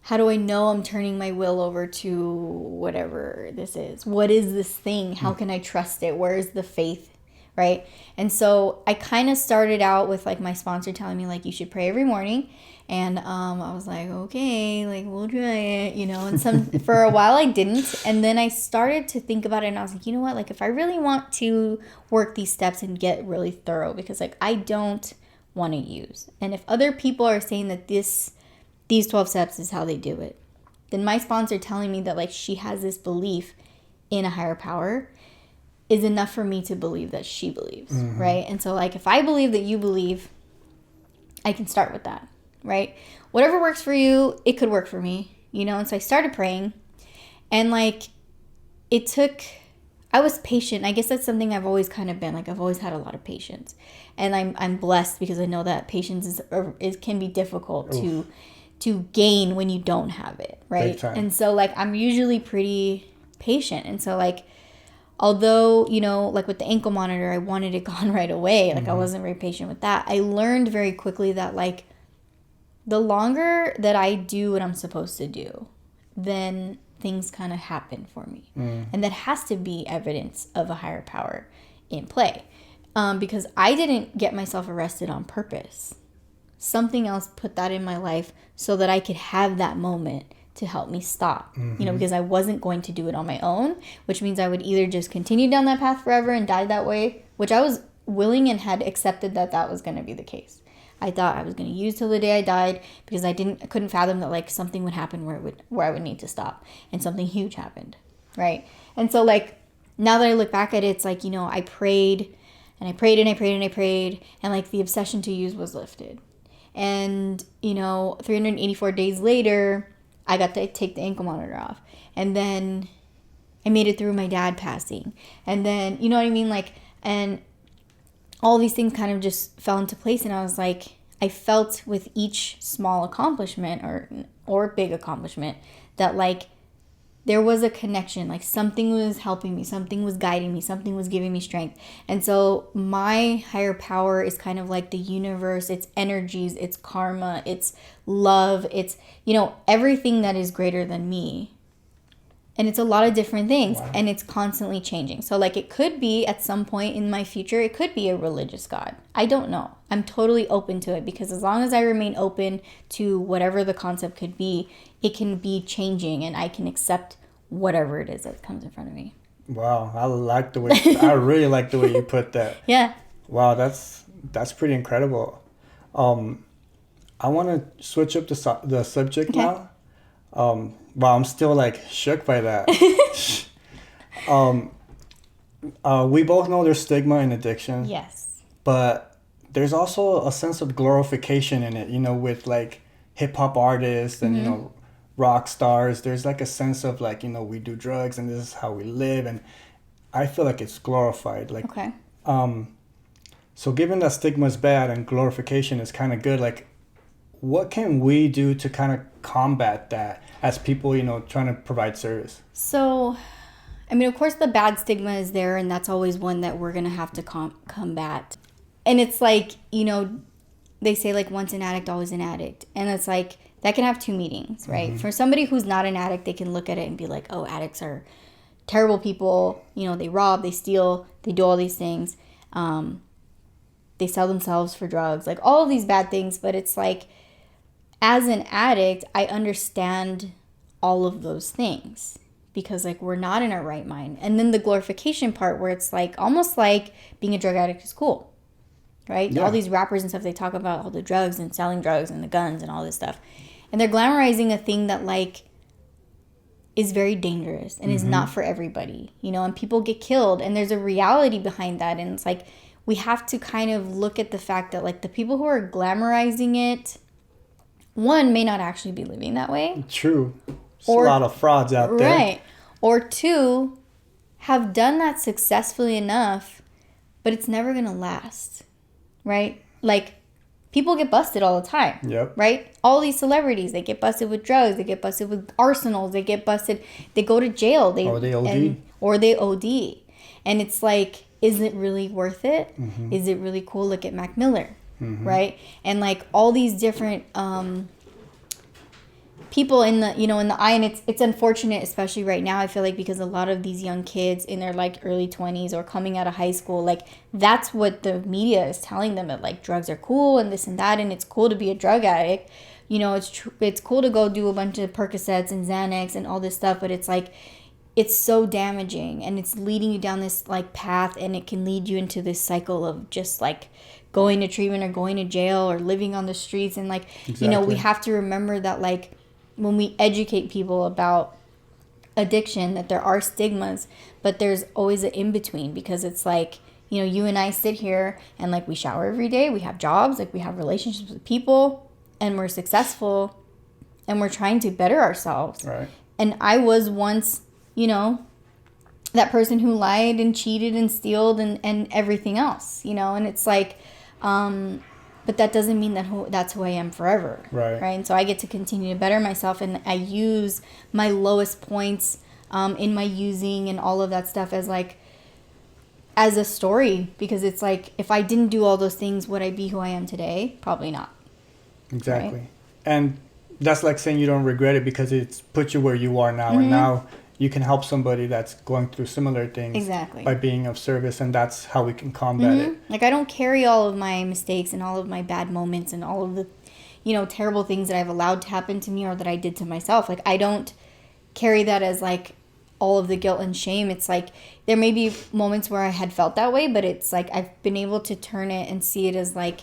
How do I know I'm turning my will over to whatever this is? What is this thing? How can I trust it? Where is the faith, right? And so I kind of started out with like my sponsor telling me like, you should pray every morning. And I was like, okay, like we'll try it, you know, and for a while I didn't. And then I started to think about it, and I was like, you know what, like if I really want to work these steps and get really thorough, because like I don't want to use. And if other people are saying that these 12 steps is how they do it, then my sponsor telling me that like she has this belief in a higher power is enough for me to believe that she believes, right? And so like if I believe that you believe, I can start with that. Right? Whatever works for you, it could work for me, you know? And so I started praying, and like I was patient. I guess that's something I've always kind of been, like I've always had a lot of patience, and I'm blessed because I know that patience can be difficult to gain when you don't have it. Right. And so like, I'm usually pretty patient. And so like, although, you know, like with the ankle monitor, I wanted it gone right away. Like I wasn't very patient with that. I learned very quickly that like, the longer that I do what I'm supposed to do, then things kind of happen for me. And that has to be evidence of a higher power in play. Because I didn't get myself arrested on purpose. Something else put that in my life so that I could have that moment to help me stop. You know, because I wasn't going to do it on my own, which means I would either just continue down that path forever and die that way, which I was willing and had accepted that was going to be the case. I thought I was going to use till the day I died, because I couldn't fathom that like something would happen where I would need to stop, and something huge happened, right? And so like now that I look back at it, it's like, you know, I prayed and I prayed and I prayed and I prayed, and like the obsession to use was lifted. And you know, 384 days later, I got to take the ankle monitor off, and then I made it through my dad passing, and then you know what I mean, like, and all these things kind of just fell into place. And I was like, I felt with each small accomplishment or big accomplishment that like there was a connection, like something was helping me, something was guiding me, something was giving me strength. And so my higher power is kind of like the universe, it's energies, it's karma, it's love, it's, you know, everything that is greater than me. And it's a lot of different things. Wow. And it's constantly changing. So like it could be at some point in my future, it could be a religious God. I don't know. I'm totally open to it, because as long as I remain open to whatever the concept could be, it can be changing, and I can accept whatever it is that comes in front of me. Wow. I really like the way you put that. Yeah. Wow, that's pretty incredible. I want to switch up the subject now. Wow, I'm still like shook by that. We both know there's stigma in addiction. Yes. But there's also a sense of glorification in it, with like hip hop artists and, rock stars. There's like a sense of like, we do drugs and this is how we live. And I feel like it's glorified. Like, okay. So given that stigma is bad and glorification is kind of good, like what can we do to kind of combat that as people, trying to provide service? So, I mean, of course the bad stigma is there, and that's always one that we're going to have to combat. And it's like, they say like once an addict, always an addict. And it's like, that can have two meanings, right? Mm-hmm. For somebody who's not an addict, they can look at it and be like, oh, addicts are terrible people. They rob, they steal, they do all these things. They sell themselves for drugs, like all of these bad things. But it's like, as an addict, I understand all of those things because like we're not in our right mind. And then the glorification part where it's like almost like being a drug addict is cool, right? Yeah. All these rappers and stuff, they talk about all the drugs and selling drugs and the guns and all this stuff. And they're glamorizing a thing that like is very dangerous and is not for everybody, and people get killed and there's a reality behind that. And it's like, we have to kind of look at the fact that like the people who are glamorizing it, one, may not actually be living that way. True. There's a lot of frauds out there. Right. Or two, have done that successfully enough, but it's never going to last. Right? Like, people get busted all the time. Yep. Right? All these celebrities, they get busted with drugs. They get busted with arsenals. They get busted. They go to jail. Or they OD. Or they OD. And it's like, is it really worth it? Mm-hmm. Is it really cool? Look at Mac Miller. Mm-hmm. Right? And like all these different people in the in the eye, and it's unfortunate, especially right now, I feel like, because a lot of these young kids in their like early 20s or coming out of high school, like that's what the media is telling them, that like drugs are cool and this and that, and it's cool to be a drug addict. It's cool to go do a bunch of Percocets and Xanax and all this stuff, but it's like, it's so damaging, and it's leading you down this like path, and it can lead you into this cycle of just like going to treatment or going to jail or living on the streets. And like, exactly. We have to remember that like when we educate people about addiction, that there are stigmas, but there's always an in-between, because it's like, you and I sit here and like we shower every day, we have jobs, like we have relationships with people, and we're successful and we're trying to better ourselves. Right. And I was once, that person who lied and cheated and stealed and everything else, and it's like, but that doesn't mean that that's who I am forever. Right. Right. And so I get to continue to better myself, and I use my lowest points in my using and all of that stuff as a story, because it's like, if I didn't do all those things, would I be who I am today? Probably not. Exactly. Right? And that's like saying you don't regret it because it's put you where you are now. Mm-hmm. And now you can help somebody that's going through similar things. Exactly. By being of service, and that's how we can combat it. Like, I don't carry all of my mistakes and all of my bad moments and all of the, terrible things that I've allowed to happen to me or that I did to myself. Like, I don't carry that as like all of the guilt and shame. It's like, there may be moments where I had felt that way, but it's like I've been able to turn it and see it as like,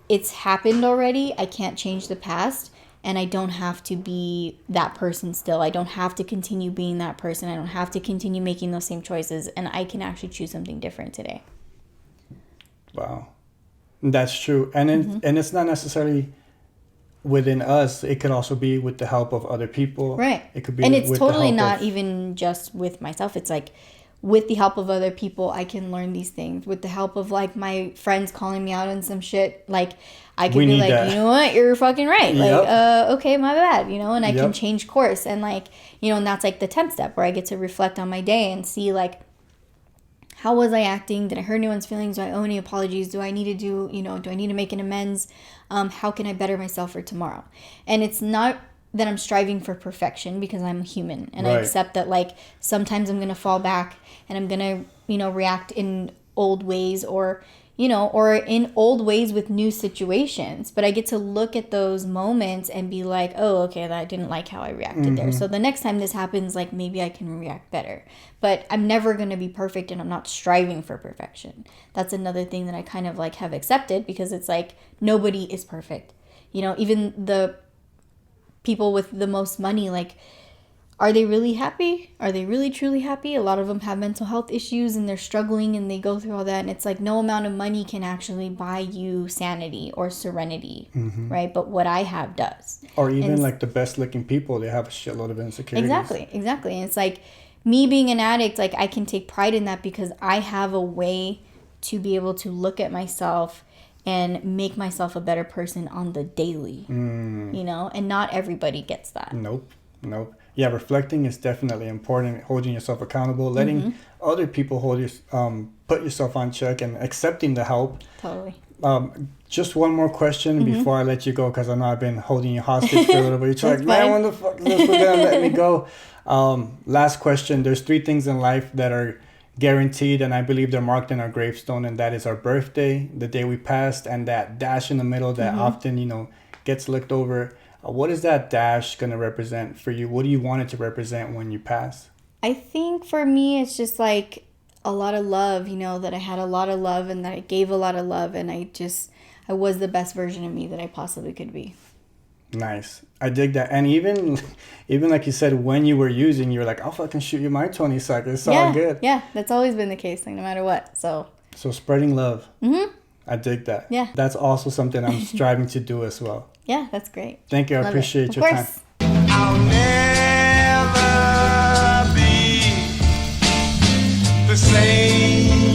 it's happened already. I can't change the past. And I don't have to be that person still. I don't have to continue being that person. I don't have to continue making those same choices. And I can actually choose something different today. Wow. That's true. And and it's not necessarily within us. It could also be with the help of other people. Right. It could be and it's totally not even just with myself. It's like, with the help of other people, I can learn these things. With the help of like my friends calling me out on some shit, like I can be like, that. You know what, you're fucking right. Yep. Like, okay, my bad, and I can change course. And like, and that's like the 10th step, where I get to reflect on my day and see like, how was I acting? Did I hurt anyone's feelings? Do I owe any apologies? Do I need to do I need to make an amends? How can I better myself for tomorrow? And it's not that I'm striving for perfection, because I'm human, and right. I accept that like sometimes I'm going to fall back and I'm going to, react in old ways, or, you know, or in old ways with new situations. But I get to look at those moments and be like, oh, okay, I didn't like how I reacted there. So the next time this happens, like, maybe I can react better. But I'm never going to be perfect, and I'm not striving for perfection. That's another thing that I kind of like have accepted, because it's like nobody is perfect. You know, even the people with the most money, like, are they really happy? Are they really truly happy? A lot of them have mental health issues and they're struggling and they go through all that. And it's like no amount of money can actually buy you sanity or serenity, right? But what I have does. Or even like the best looking people, they have a shitload of insecurities. Exactly. And it's like me being an addict, like I can take pride in that because I have a way to be able to look at myself and make myself a better person on the daily, you know? And not everybody gets that. Nope. Yeah, reflecting is definitely important. Holding yourself accountable, letting other people put yourself on check, and accepting the help. Totally. Just one more question before I let you go, because I know I've been holding you hostage for a little bit. You're like, man, when the fuck is this gonna let me go? Last question. There's 3 things in life that are guaranteed, and I believe they're marked in our gravestone, and that is our birthday, the day we passed, and that dash in the middle that often, you know, gets looked over. What is that dash going to represent for you? What do you want it to represent when you pass? I think for me, it's just like a lot of love, you know, that I had a lot of love and that I gave a lot of love, and I was the best version of me that I possibly could be. Nice. I dig that. And even like you said, when you were using, you were like, I'll fucking shoot you my 20 seconds. It's all good. Yeah, that's always been the case, like no matter what. So spreading love. I dig that. Yeah. That's also something I'm striving to do as well. Yeah, that's great. Thank you. I appreciate your time. I'll never be the same.